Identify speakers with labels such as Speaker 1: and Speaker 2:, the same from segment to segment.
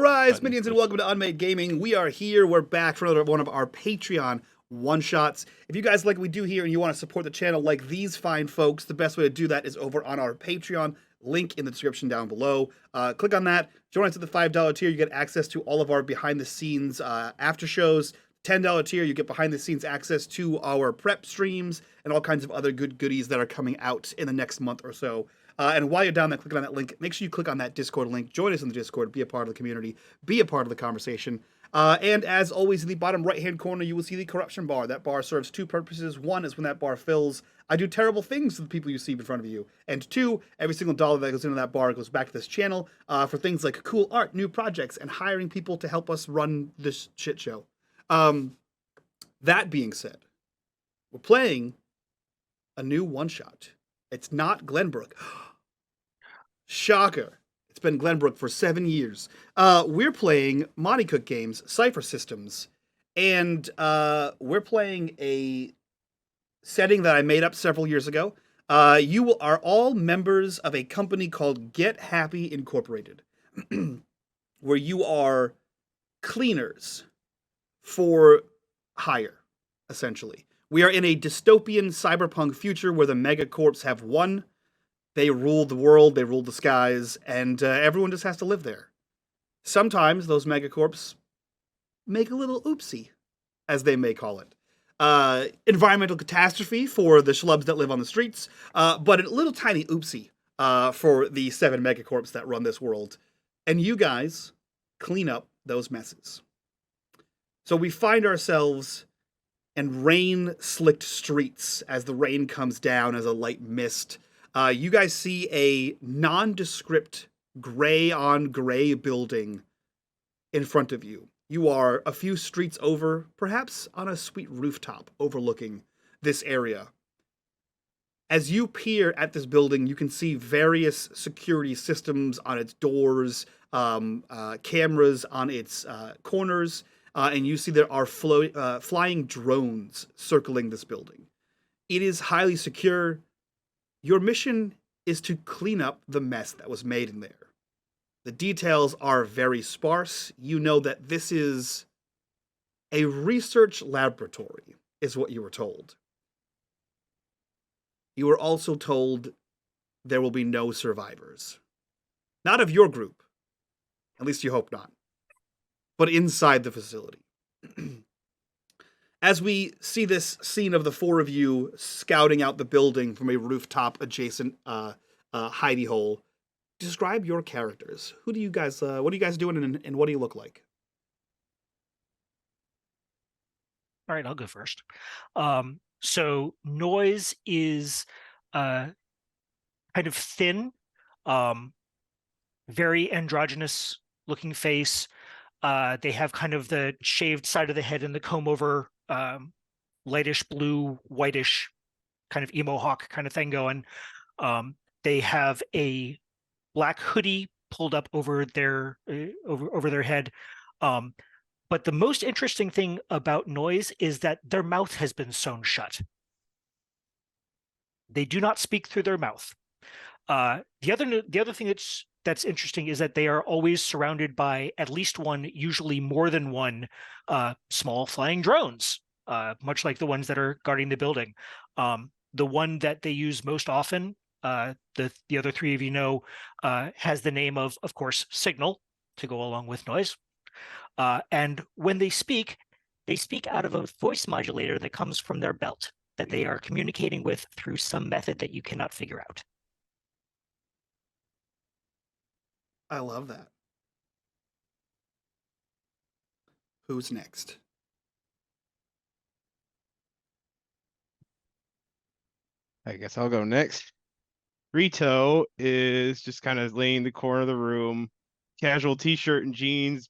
Speaker 1: Rise, minions, and welcome to unMadeGaming. We are here. We're back for another one of our Patreon one-shots. If you guys like what we do here and you want to support the channel like these fine folks, the best way to do that is over on our Patreon. Link in the description down below. Click on that. Join us at the $5 tier. You get access to all of our behind-the-scenes after shows. $10 tier, you get behind-the-scenes access to our prep streams and all kinds of other good goodies that are coming out in the next month or so. And while you're down there clicking on that link, make sure you click on that Discord link. Join us in the Discord. Be a part of the community. Be a part of the conversation. And as always, in the bottom right-hand corner, you will see the corruption bar. That bar serves two purposes. One is when that bar fills, I do terrible things to the people you see in front of you. And two, every single dollar that goes into that bar goes back to this channel for things like cool art, new projects, and hiring people to help us run this shit show. That being said, we're playing a new one-shot. It's not Glenbrook. Shocker. It's been Glenbrook for 7 years. We're playing Monty Cook Games, Cypher Systems, and we're playing a setting that I made up several years ago. You are all members of a company called Get Happy Incorporated, where you are cleaners for hire, essentially. We are in a dystopian cyberpunk future where the megacorps have won. They rule the world, they rule the skies, and everyone just has to live there. Sometimes those megacorps make a little oopsie, as they may call it. Environmental catastrophe for the schlubs that live on the streets, but a little tiny oopsie for the 7 megacorps that run this world. And you guys clean up those messes. So we find ourselves in rain-slicked streets as the rain comes down as a light mist. You guys see a nondescript gray-on-gray building in front of you. You are a few streets over, perhaps on a sweet rooftop overlooking this area. As you peer at this building, you can see various security systems on its doors, cameras on its corners, and you see there are flying drones circling this building. It is highly secure. Your mission is to clean up the mess that was made in there. The details are very sparse. You know that this is a research laboratory, is what you were told. You were also told there will be no survivors. Not of your group. At least you hope not. But inside the facility. As we see this scene of the 4 of you scouting out the building from a rooftop adjacent hidey hole, describe your characters. Who do you guys? What are you guys doing, and what do you look like?
Speaker 2: All right, I'll go first. So Noise is kind of thin, very androgynous looking face. They have kind of the shaved side of the head and the comb over, lightish blue, whitish kind of emo hawk kind of thing going. They have a black hoodie pulled up over their over their head. But the most interesting thing about Noise is that their mouth has been sewn shut. They do not speak through their mouth. The other thing that's interesting is that they are always surrounded by at least one, usually more than one, small flying drones, much like the ones that are guarding the building. The one that they use most often, the other 3 of you know, has the name of course, Signal, to go along with Noise. And when they speak out of a voice modulator that comes from their belt that they are communicating with through some method that you cannot figure out.
Speaker 1: I love that. Who's next?
Speaker 3: I guess I'll go next. Rito is just kind of laying in the corner of the room, casual t-shirt and jeans,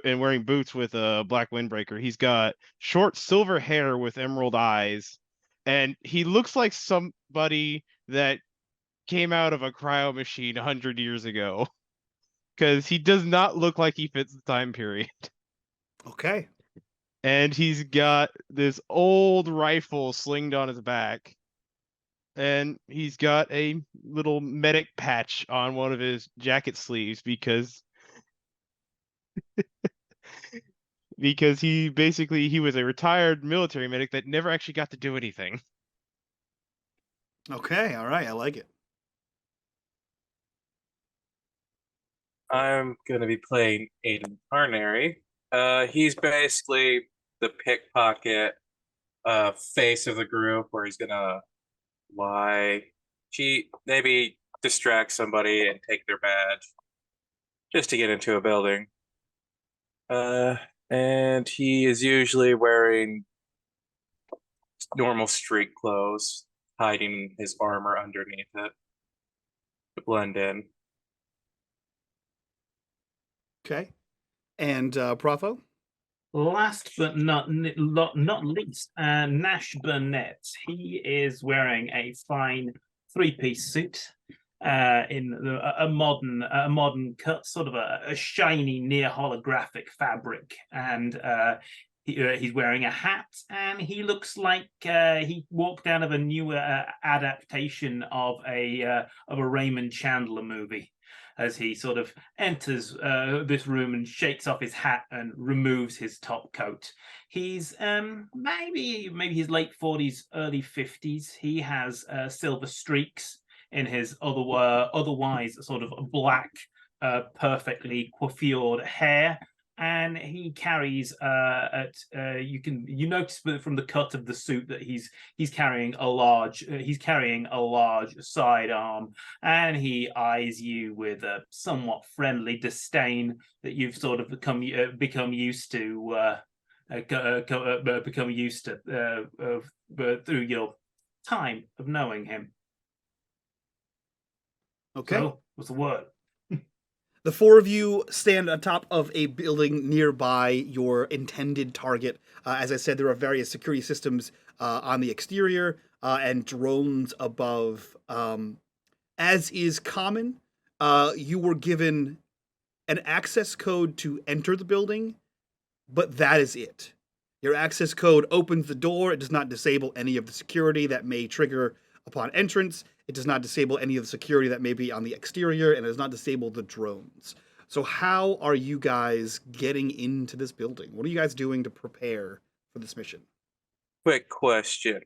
Speaker 3: and wearing boots with a black windbreaker. He's got short silver hair with emerald eyes, and he looks like somebody that came out of a cryo machine 100 years ago, because he does not look like he fits the time period.
Speaker 1: Okay.
Speaker 3: And he's got this old rifle slinged on his back. And he's got a little medic patch on one of his jacket sleeves because Because he was a retired military medic that never actually got to do anything.
Speaker 1: Okay, all right, I like it.
Speaker 4: I'm gonna be playing Aiden Carnary. He's basically the pickpocket face of the group, where he's gonna lie, cheat, maybe distract somebody and take their badge just to get into a building. And he is usually wearing normal street clothes, hiding his armor underneath it to blend in.
Speaker 1: Okay, and Profo.
Speaker 5: Last but not least, Nash Burnett. He is wearing a fine three-piece suit in a modern cut, sort of a shiny, near holographic fabric, and he's wearing a hat, and he looks like he walked out of a new adaptation of a Raymond Chandler movie, as he sort of enters this room and shakes off his hat and removes his top coat. He's maybe his late 40s, early 50s. He has silver streaks in his otherwise sort of black, perfectly coiffured hair. And he carries you notice from the cut of the suit that he's carrying a large sidearm, and he eyes you with a somewhat friendly disdain that you've sort of become used to through your time of knowing him.
Speaker 1: Okay.
Speaker 5: So, what's the word?
Speaker 1: The four of you stand on top of a building nearby your intended target. As I said, there are various security systems on the exterior and drones above. As is common, you were given an access code to enter the building, but that is it. Your access code opens the door. It does not disable any of the security that may trigger upon entrance. It does not disable any of the security that may be on the exterior, and it does not disable the drones. So how are you guys getting into this building? What are you guys doing to prepare for this mission?
Speaker 4: Quick question.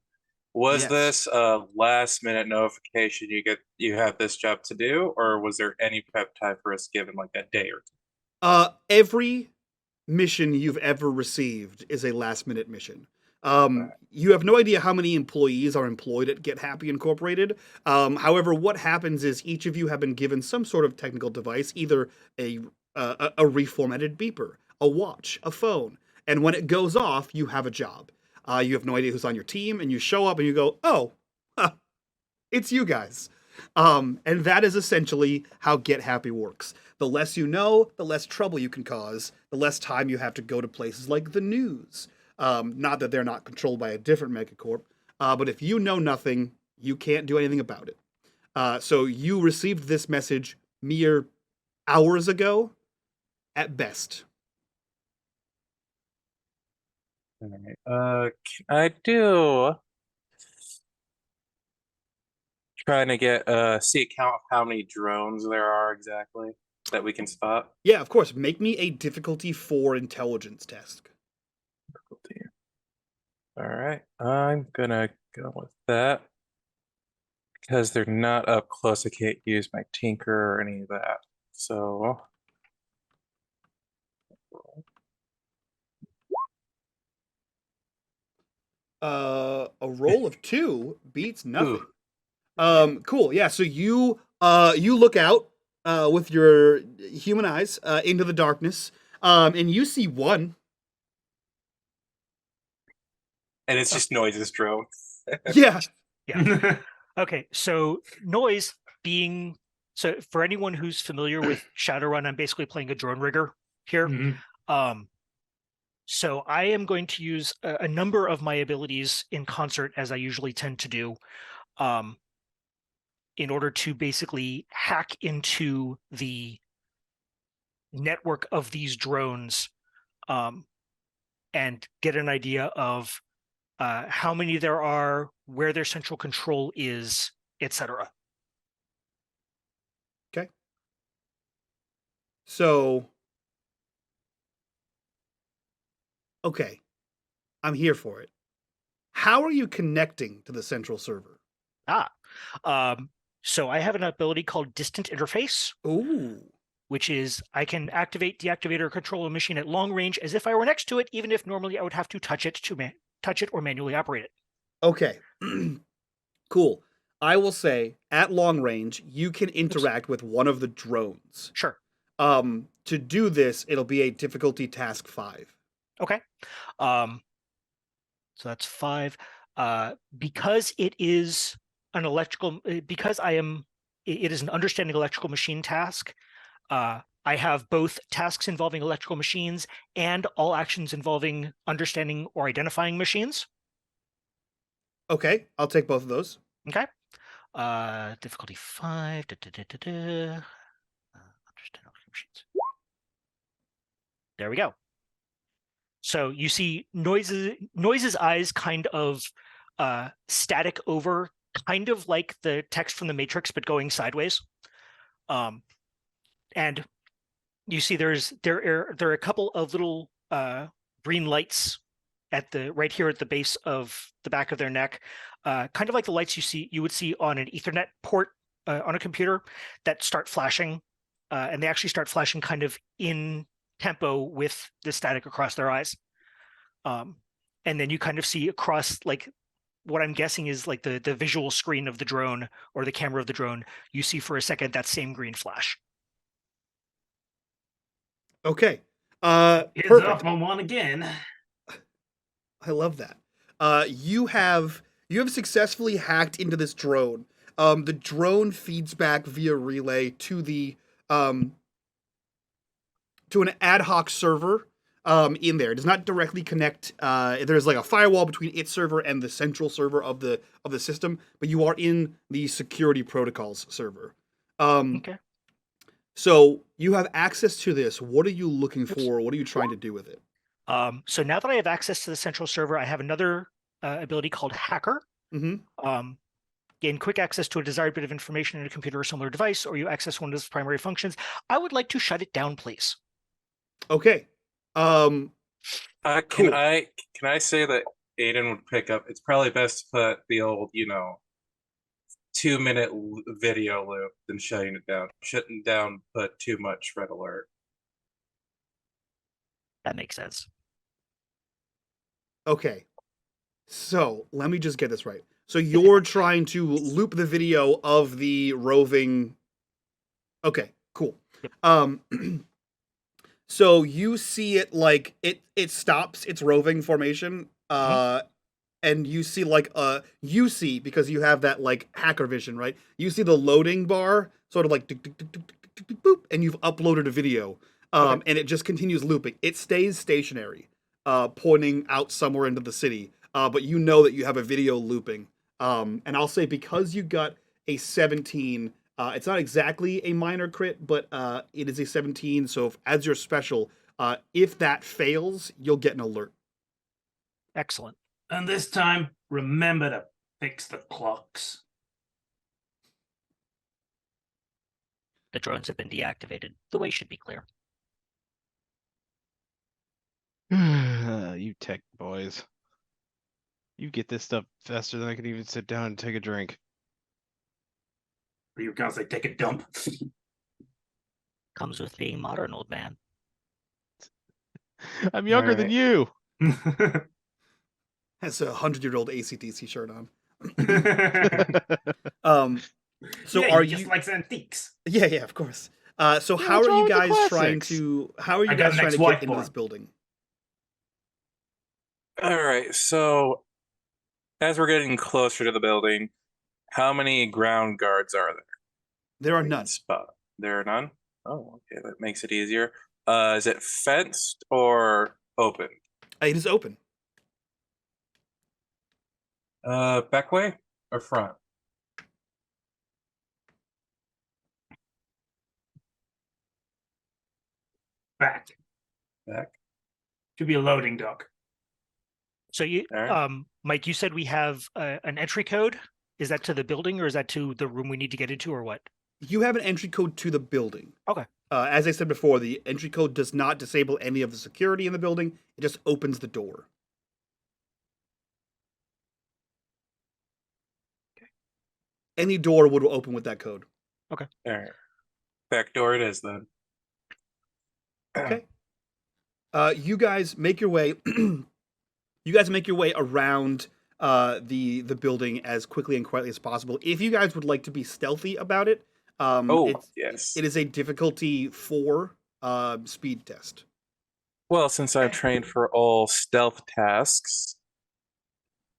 Speaker 4: Was
Speaker 1: Yes.
Speaker 4: this a last minute notification you have this job to do, or was there any prep time for us given like a day or two?
Speaker 1: Every mission you've ever received is a last minute mission. You have no idea how many employees are employed at Get Happy Incorporated. However, what happens is each of you have been given some sort of technical device, either a reformatted beeper, a watch, a phone, and when it goes off, you have a job. You have no idea who's on your team, and you show up and you go, "Oh, it's you guys." And that is essentially how Get Happy works. The less you know, the less trouble you can cause, the less time you have to go to places like the news. Not that they're not controlled by a different megacorp, but if you know nothing, you can't do anything about it. So you received this message mere hours ago, at best.
Speaker 4: All right. I do trying to get see a count of how many drones there are exactly that we can spot.
Speaker 1: Yeah, of course. Make me a difficulty 4 intelligence test.
Speaker 4: All right, I'm gonna go with that because they're not up close. I can't use my tinker or any of that. So
Speaker 1: A roll of 2 beats nothing.
Speaker 4: Ooh.
Speaker 1: Cool. Yeah. So you look out with your human eyes into the darkness, and you see one.
Speaker 4: And it's just noises drone.
Speaker 1: Yeah.
Speaker 2: Yeah. Okay. So noise being so for anyone who's familiar with Shadowrun, I'm basically playing a drone rigger here.
Speaker 5: Mm-hmm.
Speaker 2: So I am going to use a number of my abilities in concert, as I usually tend to do, in order to basically hack into the network of these drones and get an idea of how many there are, where their central control is, etc.
Speaker 1: Okay. So Okay, I'm here for it. How are you connecting to the central server?
Speaker 2: So I have an ability called Distant Interface,
Speaker 1: Ooh.
Speaker 2: which is I can activate, deactivate, or control a machine at long range as if I were next to it, even if normally I would have to touch it or manually operate it.
Speaker 1: Okay. Cool. I will say at long range, you can interact with one of the drones.
Speaker 2: Sure.
Speaker 1: To do this, it'll be a difficulty task 5.
Speaker 2: Okay. So that's 5. Because it is an it is an understanding electrical machine task. I have both tasks involving electrical machines and all actions involving understanding or identifying machines.
Speaker 1: Okay, I'll take both of those.
Speaker 2: Okay. Difficulty 5. Understand electrical machines. There we go. So you see Noise's eyes kind of static over, kind of like the text from the Matrix, but going sideways. And you see there are a couple of little green lights right here at the base of the back of their neck, kind of like the lights you would see on an Ethernet port on a computer that start flashing, and they actually start flashing kind of in tempo with the static across their eyes. And then you kind of see across, like, what I'm guessing is like the visual screen of the drone or the camera of the drone, you see for a second that same green flash.
Speaker 1: Okay.
Speaker 5: Here's
Speaker 1: Perfect.
Speaker 5: off on one again.
Speaker 1: I love that. You have successfully hacked into this drone. The drone feeds back via relay to the to an ad hoc server in there. It does not directly connect. There's like a firewall between its server and the central server of the system, but you are in the security protocols server.
Speaker 2: Okay.
Speaker 1: So you have access to this. What are you looking for? What are you trying to do with it?
Speaker 2: So now that I have access to the central server, I have another ability called Hacker.
Speaker 1: Mm-hmm.
Speaker 2: Gain quick access to a desired bit of information in a computer or similar device, or you access one of its primary functions. I would like to shut it down, please.
Speaker 1: Okay.
Speaker 4: Can
Speaker 1: Cool.
Speaker 4: I say that Aiden would pick up? It's probably best to put the old, 2-minute video loop than shutting it down. Shutting down put too much red alert.
Speaker 2: That makes sense.
Speaker 1: Okay. So let me just get this right. So you're trying to loop the video of the roving. Okay, cool.
Speaker 2: Yep.
Speaker 1: So you see it like it stops its roving formation, and you see because you have that like hacker vision, right? You see the loading bar sort of like boop, and you've uploaded a video, and it just continues looping. It stays stationary, pointing out somewhere into the city, but you know that you have a video looping. And I'll say because you got a 17. It's not exactly a minor crit, but it is a 17. So as your special, if that fails, you'll get an alert.
Speaker 2: Excellent.
Speaker 5: And this time, remember to fix the clocks.
Speaker 2: The drones have been deactivated. The way should be clear.
Speaker 3: You tech boys. You get this stuff faster than I can even sit down and take a drink.
Speaker 5: You can't say take a dump.
Speaker 2: Comes with being modern, old man.
Speaker 3: I'm younger than you.
Speaker 1: Has a 100-year-old ACDC shirt on. So
Speaker 5: yeah,
Speaker 1: are
Speaker 5: he
Speaker 1: you
Speaker 5: just likes antiques?
Speaker 1: Yeah, of course. So
Speaker 3: Yeah,
Speaker 1: how
Speaker 3: what's
Speaker 1: are
Speaker 3: wrong
Speaker 1: you
Speaker 3: with the
Speaker 1: guys trying
Speaker 3: classics?
Speaker 1: to
Speaker 5: I got an
Speaker 1: get
Speaker 5: ex-wife
Speaker 1: into
Speaker 5: for
Speaker 1: this
Speaker 5: him.
Speaker 1: building?
Speaker 4: All right, so as we're getting closer to the building, how many ground guards are there?
Speaker 1: There are none.
Speaker 4: Spot. There are none? Oh, okay, that makes it easier. Is it fenced or open?
Speaker 1: It is open.
Speaker 4: Back way or front?
Speaker 5: Back.
Speaker 4: Back.
Speaker 5: Should be a loading dock.
Speaker 2: So
Speaker 4: Alright.
Speaker 2: Mike, you said we have an entry code. Is that to the building or is that to the room we need to get into or what?
Speaker 1: You have an entry code to the building.
Speaker 2: Okay.
Speaker 1: As I said before, the entry code does not disable any of the security in the building. It just opens the door.
Speaker 2: Okay.
Speaker 1: Any door would open with that code.
Speaker 4: All right. Back door it is then.
Speaker 1: Okay. You guys make your way. You guys make your way around the building as quickly and quietly as possible. If you guys would like to be stealthy about it,
Speaker 4: Yes.
Speaker 1: it is a difficulty 4 speed test.
Speaker 4: Well, since I've trained for all stealth tasks,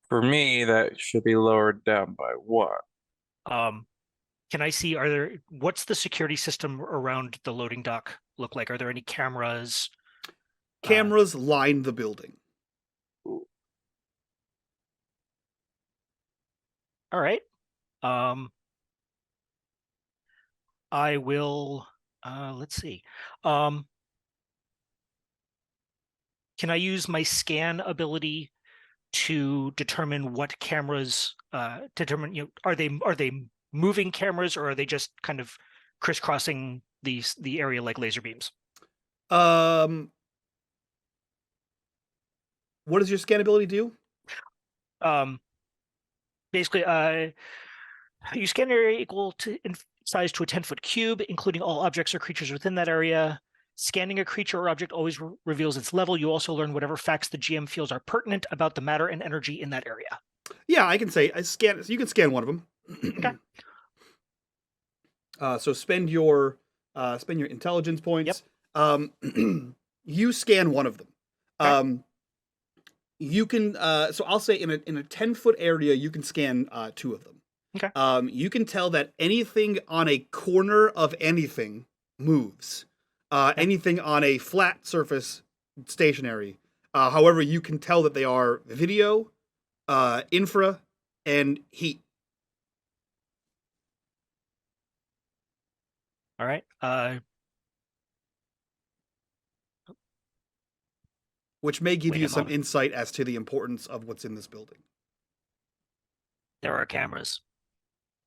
Speaker 4: for me that should be lowered down by 1.
Speaker 2: Can I see? What's the security system around the loading dock look like? Are there any cameras?
Speaker 1: Cameras line the building.
Speaker 2: All right. I will. Let's see. Can I use my scan ability to determine what cameras? Determine, are they moving cameras, or are they just kind of crisscrossing the area like laser beams?
Speaker 1: What does your scan ability do?
Speaker 2: Basically, you scan an area equal to in size to a 10-foot cube, including all objects or creatures within that area. Scanning a creature or object always reveals its level. You also learn whatever facts the GM feels are pertinent about the matter and energy in that area.
Speaker 1: Yeah, I can say I scan. You can scan one of them.
Speaker 2: Okay.
Speaker 1: So spend your intelligence points. Yep. You scan one of them. Okay. You can. So I'll say in a 10-foot area, you can scan 2 of them.
Speaker 2: Okay.
Speaker 1: You can tell that anything on a corner of anything moves. Anything on a flat surface, stationary. However, you can tell that they are video, infra, and heat.
Speaker 2: All right.
Speaker 1: Which may give you some insight as to the importance of what's in this building.
Speaker 6: There are cameras.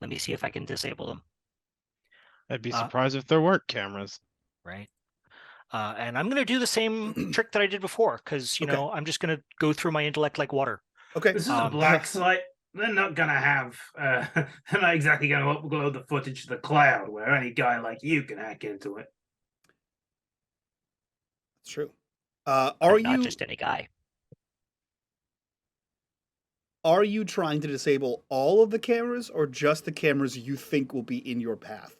Speaker 6: Let me see if I can disable them.
Speaker 3: I'd be surprised if there weren't cameras.
Speaker 2: Right. And I'm going to do the same trick that I did before, because, you know, I'm just going to go through my intellect like water.
Speaker 1: Okay.
Speaker 5: This is a black site. They're not going to have, they're not exactly going to upload the footage to the cloud where any guy like you can hack into it.
Speaker 1: That's true.
Speaker 6: Not just any guy.
Speaker 1: Are you trying to disable all of the cameras or just the cameras you think will be in your path?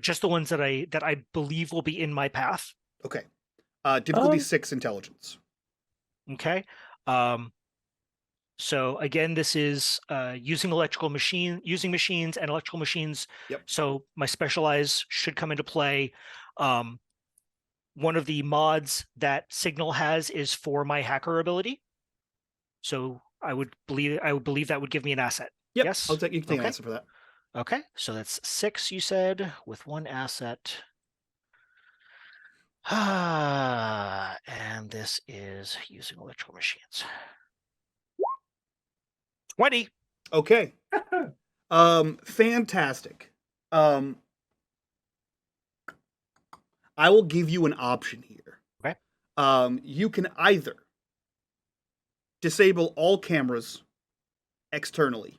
Speaker 2: Just the ones that I believe will be in my path.
Speaker 1: Okay. Difficulty 6 intelligence.
Speaker 2: Okay. So again, this is using machines and electrical machines.
Speaker 1: Yep.
Speaker 2: So my specialize should come into play. One of the mods that Signal has is for my hacker ability. So I would believe that would give me an asset.
Speaker 1: Yep.
Speaker 2: Yes.
Speaker 1: You can take an asset for that.
Speaker 2: Okay. So that's 6, you said, with 1 asset. And this is using electrical machines. 20.
Speaker 1: Okay. Fantastic. I will give you an option here.
Speaker 2: Okay.
Speaker 1: You can either disable all cameras externally,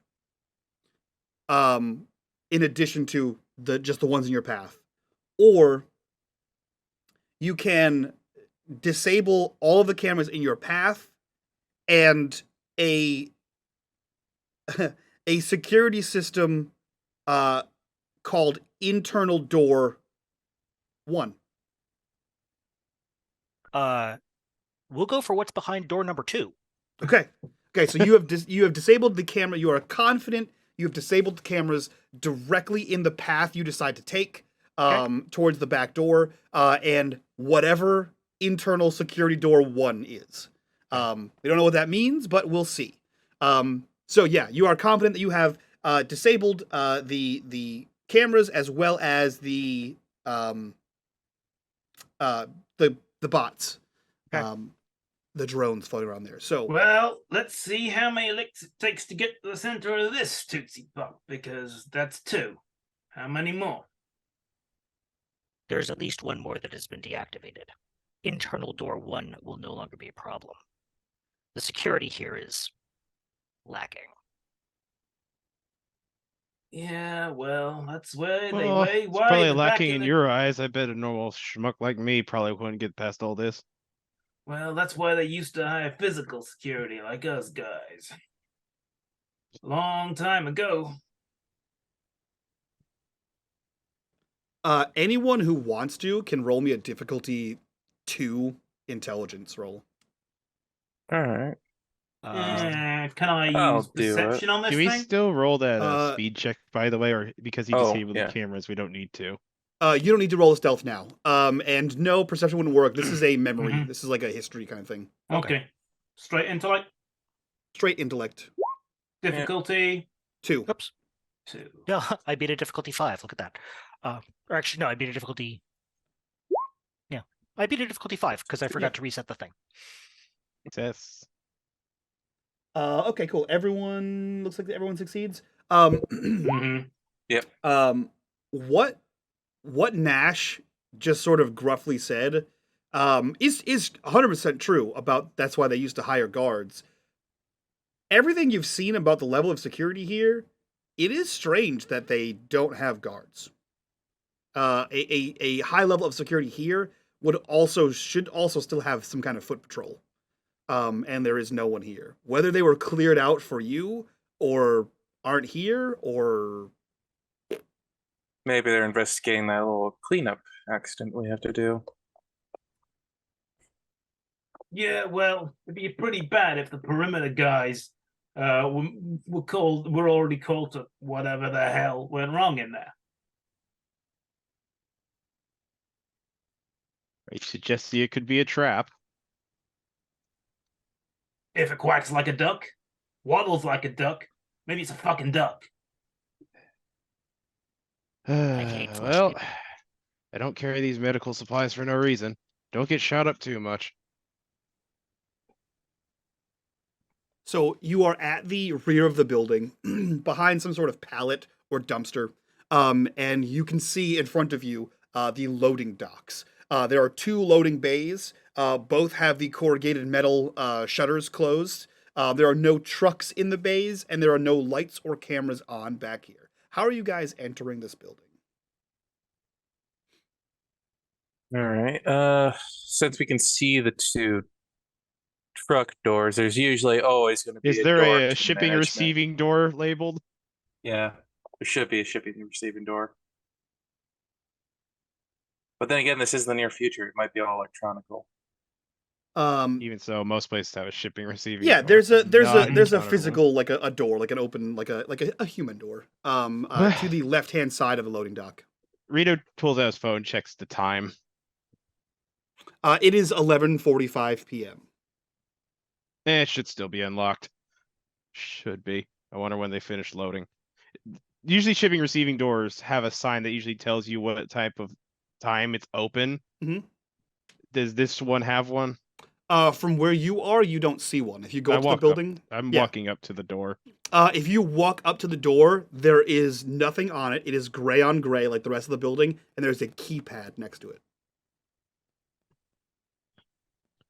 Speaker 1: in addition to just the ones in your path, or you can disable all of the cameras in your path and a security system called internal door 1.
Speaker 2: We'll go for what's behind door number 2.
Speaker 1: Okay. So you have disabled the camera. You are confident you have disabled the cameras directly in the path you decide to take towards the back door, and whatever internal security door 1 is. We don't know what that means, but we'll see. So yeah, you are confident that you have disabled the cameras as well as the bots,
Speaker 2: okay.
Speaker 1: The drones floating around there. So
Speaker 5: well, let's see how many licks it takes to get to the center of this Tootsie Pop, because that's 2. How many more?
Speaker 6: There's at least one more that has been deactivated. Internal door 1 will no longer be a problem. The security here is lacking.
Speaker 5: Yeah, well, that's where they
Speaker 3: Well,
Speaker 5: way
Speaker 3: it's
Speaker 5: why
Speaker 3: probably
Speaker 5: the back
Speaker 3: lacking
Speaker 5: in
Speaker 3: in
Speaker 5: the
Speaker 3: your eyes. I bet a normal schmuck like me probably wouldn't get past all this.
Speaker 5: well, that's why they used to hire physical security like us guys. Long time ago.
Speaker 1: Anyone who wants to can roll me a difficulty 2 intelligence roll.
Speaker 4: All right.
Speaker 5: Can I
Speaker 4: I'll
Speaker 5: use
Speaker 4: do it.
Speaker 5: perception on this
Speaker 3: Can we
Speaker 5: thing?
Speaker 3: still roll that
Speaker 1: Uh,
Speaker 3: speed check, by the way, or because he
Speaker 4: Oh,
Speaker 3: disabled
Speaker 4: yeah.
Speaker 3: the cameras, we don't need to?
Speaker 1: You don't need to roll a stealth now. And no, perception wouldn't work. This is a memory.
Speaker 5: Mhm.
Speaker 1: This is like a history kind of thing.
Speaker 5: Okay. Straight intellect.
Speaker 1: Straight intellect.
Speaker 5: Difficulty
Speaker 1: 2.
Speaker 2: Oops.
Speaker 5: 2.
Speaker 2: Yeah, I beat a difficulty 5. Look at that. Or actually, no, I beat a difficulty. Yeah, I beat a difficulty 5 because I forgot to reset the thing.
Speaker 3: Yes.
Speaker 1: Okay, cool. Everyone looks like everyone succeeds.
Speaker 5: Mhm.
Speaker 1: What Nash just sort of gruffly said is 100% true about that's why they used to hire guards. Everything you've seen about the level of security here, it is strange that they don't have guards. A high level of security here should also still have some kind of foot patrol. And there is no one here. Whether they were cleared out for you or aren't here or
Speaker 4: Maybe they're investigating that little cleanup accident we have to do.
Speaker 5: Yeah, well, it'd be pretty bad if the perimeter guys were already called to whatever the hell went wrong in there.
Speaker 3: I suggest it could be a trap.
Speaker 5: If it quacks like a duck, waddles like a duck, maybe it's a fucking duck.
Speaker 6: hate flesh
Speaker 3: Well,
Speaker 6: people.
Speaker 3: I don't carry these medical supplies for no reason. Don't get shot up too much.
Speaker 1: So you are at the rear of the building, behind some sort of pallet or dumpster, and you can see in front of you the loading docks. There are 2 loading bays. Both have the corrugated metal shutters closed. There are no trucks in the bays, and there are no lights or cameras on back here. How are you guys entering this building?
Speaker 4: All right. Since we can see the 2 truck doors, there's usually always going to be
Speaker 3: Is
Speaker 4: a
Speaker 3: there
Speaker 4: door
Speaker 3: a
Speaker 4: to
Speaker 3: shipping
Speaker 4: management.
Speaker 3: receiving door labeled?
Speaker 4: Yeah, there should be a shipping and receiving door. But then again, this is the near future. It might be all electronical.
Speaker 3: Even so, most places have a shipping receiving
Speaker 1: Yeah,
Speaker 3: door.
Speaker 1: there's a
Speaker 3: Not
Speaker 1: physical like a door, like an open like a human door. To the left-hand side of the loading dock.
Speaker 3: Rito pulls out his phone, checks the time.
Speaker 1: It is 11:45 p.m.
Speaker 3: It should still be unlocked. Should be. I wonder when they finish loading. Usually shipping receiving doors have a sign that usually tells you what type of time it's open.
Speaker 1: Mhm.
Speaker 3: Does this one have one?
Speaker 1: From where you are, you don't see one. If you go
Speaker 3: I
Speaker 1: up to the
Speaker 3: walk up.
Speaker 1: building,
Speaker 3: I'm
Speaker 1: yeah.
Speaker 3: walking up to the door.
Speaker 1: If you walk up to the door, there is nothing on it. It is gray on gray like the rest of the building, and there's a keypad next to it.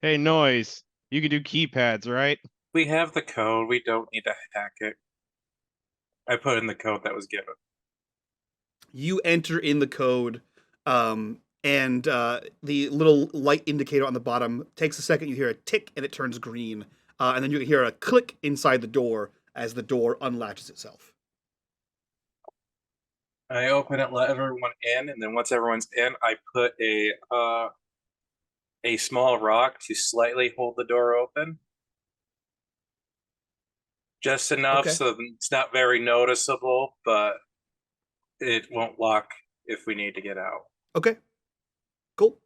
Speaker 3: Hey, Noise. You can do keypads, right?
Speaker 4: We have the code. We don't need to hack it. I put in the code that was given.
Speaker 1: You enter in the code, and the little light indicator on the bottom takes a second. You hear a tick, and it turns green. And then you hear a click inside the door as the door unlatches itself.
Speaker 4: I open it, let everyone in, and then once everyone's in, I put a small rock to slightly hold the door open. Just enough
Speaker 1: Okay.
Speaker 4: so it's not very noticeable, but it won't lock if we need to get out.
Speaker 1: Okay. Cool.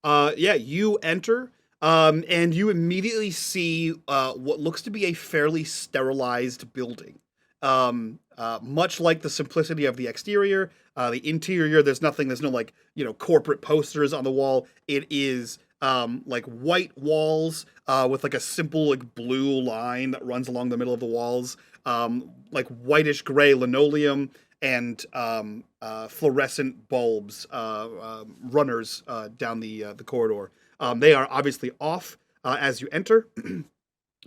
Speaker 1: Yeah, you enter, and you immediately see what looks to be a fairly sterilized building. Much like the simplicity of the exterior, the interior, there's no like, corporate posters on the wall. It is like white walls with like a simple like blue line that runs along the middle of the walls, like whitish gray linoleum, and fluorescent bulbs, runners down the corridor. They are obviously off as you enter,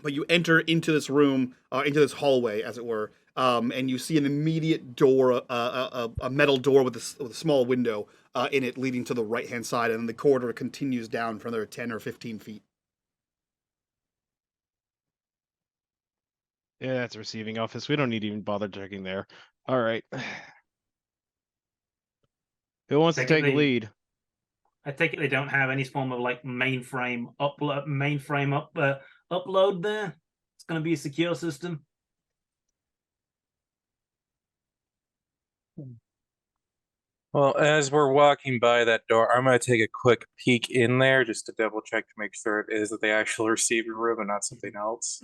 Speaker 1: but you enter into this room, into this hallway, as it were, and you see an immediate door, a metal door with a small window in it leading to the right-hand side, and then the corridor continues down for another 10 or 15 feet.
Speaker 3: Yeah, that's a receiving office. We don't need to even bother checking there. All right. Who wants to take the lead?
Speaker 5: I take it they don't have any form of like mainframe upload there. It's going to be a secure system.
Speaker 4: Well, as we're walking by that door, I'm going to take a quick peek in there just to double check to make sure it is the actual receiving room and not something else.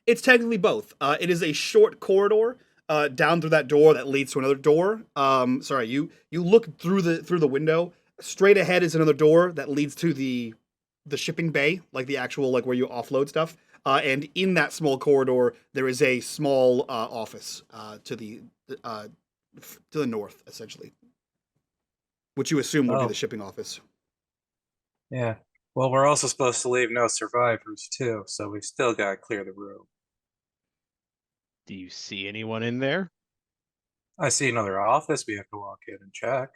Speaker 1: It's technically both. It is a short corridor down through that door that leads to another door. Sorry, you look through the window. Straight ahead is another door that leads to the shipping bay, like the actual like where you offload stuff. And in that small corridor, there is a small office to the north, essentially, which you assume would be the shipping office.
Speaker 4: Yeah. Well, we're also supposed to leave no survivors too, so we still got to clear the room.
Speaker 3: Do you see anyone in there?
Speaker 4: I see another office we have to walk in and check.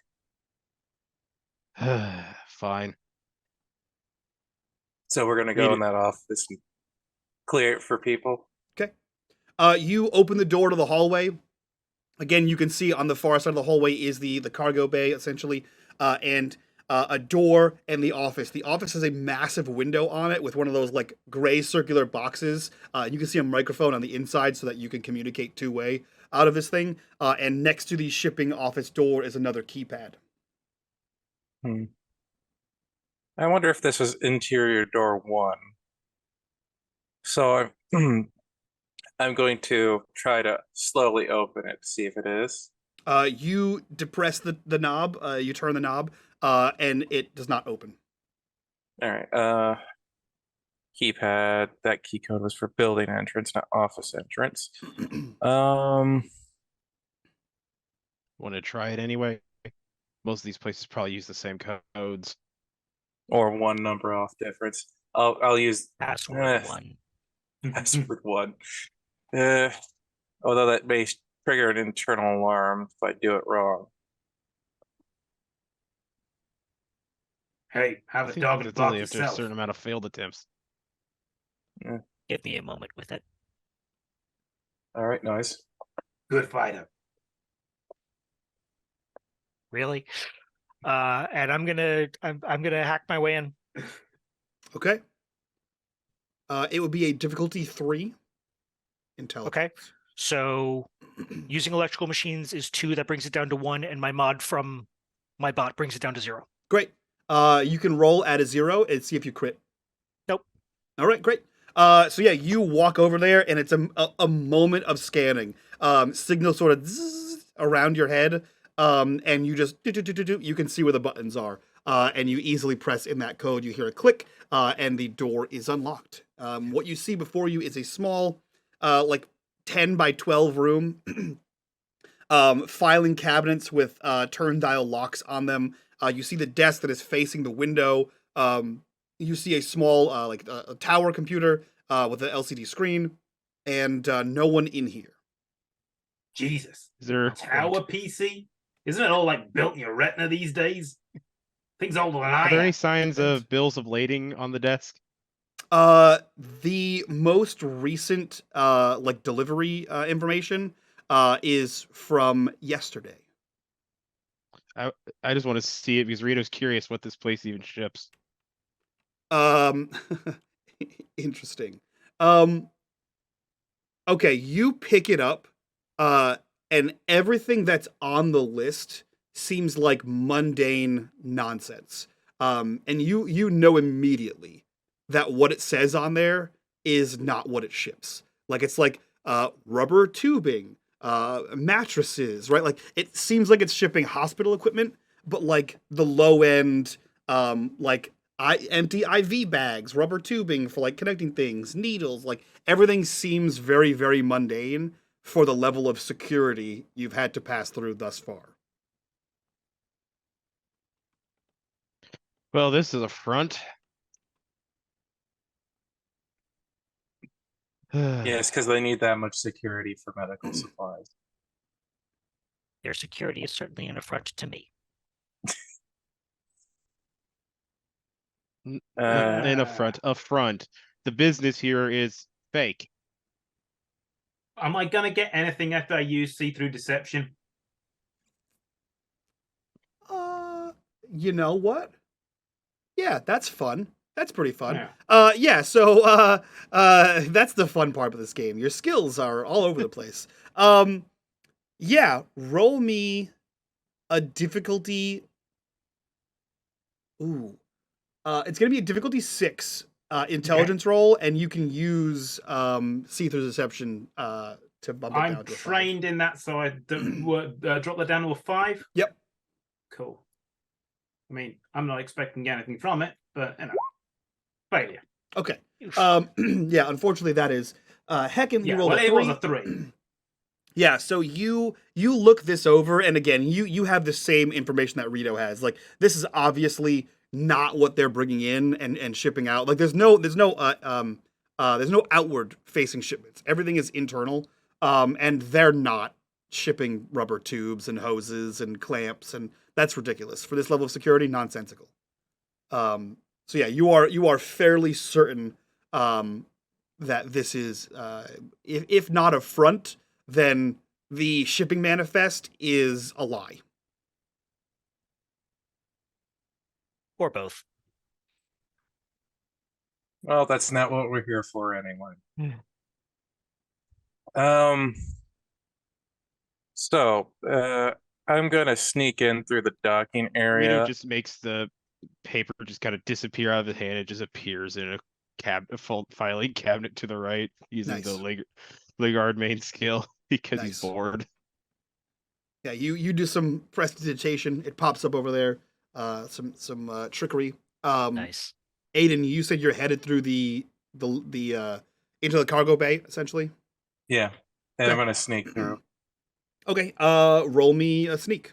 Speaker 3: Fine.
Speaker 4: So we're going to go in that office and clear it for people.
Speaker 1: Okay. You open the door to the hallway. Again, you can see on the far side of the hallway is the cargo bay, essentially, and a door and the office. The office has a massive window on it with one of those like gray circular boxes. You can see a microphone on the inside so that you can communicate two-way out of this thing. And next to the shipping office door is another keypad.
Speaker 4: I wonder if this was interior door 1. So I'm going to try to slowly open it to see if it is.
Speaker 1: You depress the knob, you turn the knob, and it does not open.
Speaker 4: All right. Keypad. That key code was for building entrance, not office entrance.
Speaker 3: Want to try it anyway? Most of these places probably use the same codes.
Speaker 4: Or one number off difference. I'll use
Speaker 6: Password 1.
Speaker 4: Password 1. Although that may trigger an internal alarm if I do it wrong.
Speaker 5: Hey, have
Speaker 3: I
Speaker 5: a
Speaker 3: think
Speaker 5: dog and
Speaker 3: that's
Speaker 5: bark
Speaker 3: only after a
Speaker 5: yourself.
Speaker 3: certain amount of failed attempts.
Speaker 6: Give me a moment with it.
Speaker 4: All right, nice.
Speaker 5: Good fighter.
Speaker 2: Really? And I'm gonna hack my way in.
Speaker 1: Okay. It would be a difficulty 3. Intelligence.
Speaker 2: Okay. So using electrical machines is 2. That brings it down to 1, and my mod from my bot brings it down to 0.
Speaker 1: Great. You can roll at a 0 and see if you crit.
Speaker 2: Nope.
Speaker 1: All right, great. So yeah, you walk over there, and it's a moment of scanning. Signal sort of zzz around your head, and you just you can see where the buttons are, and you easily press in that code. You hear a click, and the door is unlocked. What you see before you is a small, like 10 by 12 room, filing cabinets with turn dial locks on them. You see the desk that is facing the window. You see a small, like a tower computer with an LCD screen, and no one in here.
Speaker 5: Jesus.
Speaker 3: Is there
Speaker 5: Tower PC? Isn't it all like built in your retina these days? Things older than I
Speaker 3: Are there any
Speaker 5: am.
Speaker 3: signs of bills of lading on the desk?
Speaker 1: The most recent like delivery information is from yesterday.
Speaker 3: I just want to see it because Rito's curious what this place even ships.
Speaker 1: Interesting. Okay, you pick it up, and everything that's on the list seems like mundane nonsense. And you know immediately that what it says on there is not what it ships. Like it's like rubber tubing, mattresses, right? Like it seems like it's shipping hospital equipment, but like the low end, like empty IV bags, rubber tubing for like connecting things, needles, like everything seems very, very mundane for the level of security you've had to pass through thus far.
Speaker 3: Well, this is a front.
Speaker 4: Yes, because they need that much security for medical supplies.
Speaker 6: Their security is certainly an affront to me.
Speaker 3: In a front. The business here is fake.
Speaker 5: Am I gonna get anything after I use see-through deception?
Speaker 1: You know what? Yeah, that's fun. That's pretty fun.
Speaker 5: Yeah.
Speaker 1: So that's the fun part of this game. Your skills are all over the place. Yeah, roll me a difficulty. Ooh. It's gonna be a difficulty 6 intelligence roll, and you can use see-through deception to bump it down
Speaker 5: I'm
Speaker 1: to a 5.
Speaker 5: trained in that, so I drop that down to a 5.
Speaker 1: Yep.
Speaker 5: Cool. I mean, I'm not expecting anything from it, but you know, failure.
Speaker 1: Okay. Yeah, unfortunately that is Heckin, you
Speaker 5: Yeah,
Speaker 1: rolled
Speaker 5: well,
Speaker 1: a
Speaker 5: it
Speaker 1: 3.
Speaker 5: was a 3.
Speaker 1: Yeah, so you look this over, and again, you have the same information that Rito has. Like, this is obviously not what they're bringing in and shipping out. Like, there's no outward facing shipments. Everything is internal, and they're not shipping rubber tubes and hoses and clamps, and that's ridiculous for this level of security. Nonsensical. So yeah, you are fairly certain that this is if not a front, then the shipping manifest is a lie.
Speaker 6: Or both.
Speaker 4: Well, that's not what we're here for anyway. So, I'm gonna sneak in through the docking
Speaker 3: Rito
Speaker 4: area.
Speaker 3: just makes the paper just kind of disappear out of his hand. It just appears in a full filing cabinet to the right using the Ligard main skill because he's bored.
Speaker 1: Yeah, you do some prestidigitation. It pops up over there. Some trickery.
Speaker 6: Nice.
Speaker 1: Aiden, you said you're headed through the into the cargo bay, essentially.
Speaker 4: Yeah, and I'm gonna sneak through.
Speaker 1: Okay. Roll me a sneak.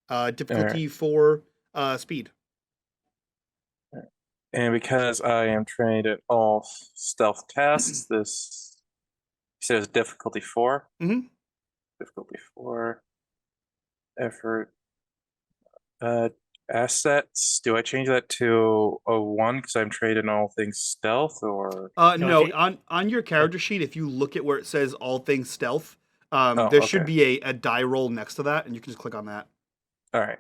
Speaker 1: Difficulty 4, speed.
Speaker 4: And because I am trained in all stealth tasks, this says difficulty 4.
Speaker 1: Mhm.
Speaker 4: Difficulty 4. Effort. Assets. Do I change that to a 1 because I'm trained in all things stealth, or?
Speaker 1: No. On your character sheet, if you look at where it says all things stealth, there should be a die roll next to that, and you can just click on that.
Speaker 4: All right.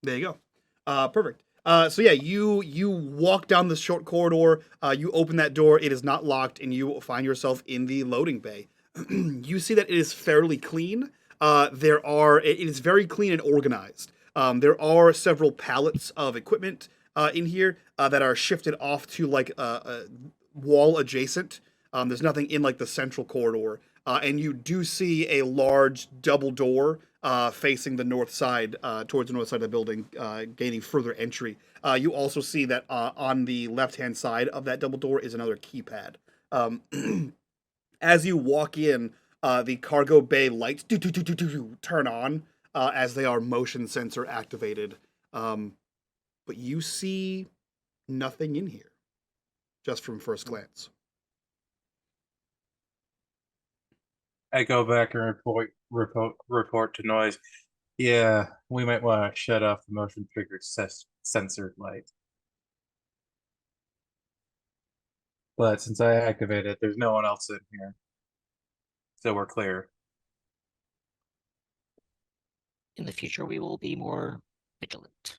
Speaker 1: There you go. Perfect. So yeah, you walk down the short corridor. You open that door. It is not locked, and you find yourself in the loading bay. You see that it is fairly clean. It is very clean and organized. There are several pallets of equipment in here that are shifted off to like a wall adjacent. There's nothing in like the central corridor, and you do see a large double door facing the north side, towards the north side of the building, gaining further entry. You also see that on the left-hand side of that double door is another keypad. As you walk in, the cargo bay lights turn on as they are motion sensor activated. But you see nothing in here, just from first glance.
Speaker 4: I go back and report to noise. Yeah, we might want to shut off the motion triggered sensor light. But since I activated it, there's no one else in here. So we're clear.
Speaker 6: In the future, we will be more vigilant.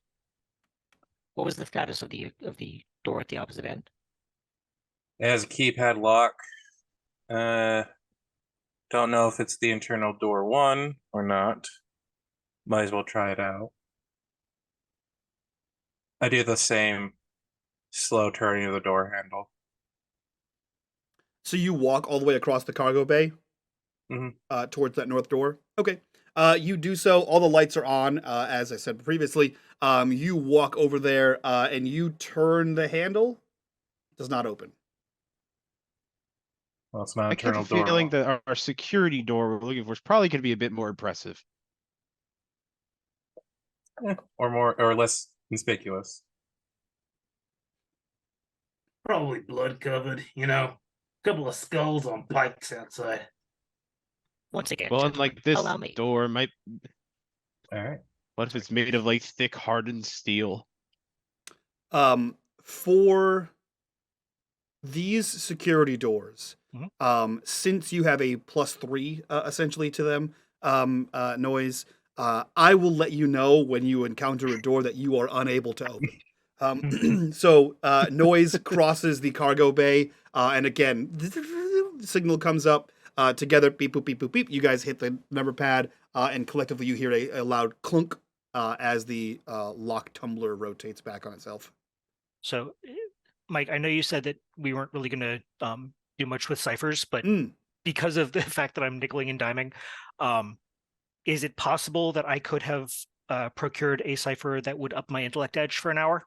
Speaker 6: What was the status of the door at the opposite end?
Speaker 4: It has a keypad lock. Don't know if it's the internal door 1 or not. Might as well try it out. I do the same slow turning of the door handle.
Speaker 1: So you walk all the way across the cargo bay towards that north door. Okay. You do so. All the lights are on, as I said previously. You walk over there and you turn the handle. It does not open.
Speaker 4: Well, it's not
Speaker 3: I get the
Speaker 4: internal door.
Speaker 3: feeling that our security door we're looking for is probably going to be a bit more impressive.
Speaker 4: Or more or less conspicuous.
Speaker 5: Probably blood covered, couple of skulls on pikes outside.
Speaker 6: Once again,
Speaker 3: Well,
Speaker 6: gentlemen,
Speaker 3: unlike this
Speaker 6: allow me.
Speaker 3: door, might.
Speaker 4: All right.
Speaker 3: What if it's made of like thick, hardened steel?
Speaker 1: For these security doors,
Speaker 2: Mhm.
Speaker 1: since you have a +3 essentially to them, noise, I will let you know when you encounter a door that you are unable to open. So noise crosses the cargo bay, and again, the signal comes up. Together, beep boop beep boop beep. You guys hit the number pad, and collectively you hear a loud clunk as the lock tumbler rotates back on itself.
Speaker 2: So, Mike, I know you said that we weren't really going to do much with ciphers, but because of the fact that I'm nickeling and diming, is it possible that I could have procured a cipher that would up my intellect edge for an hour?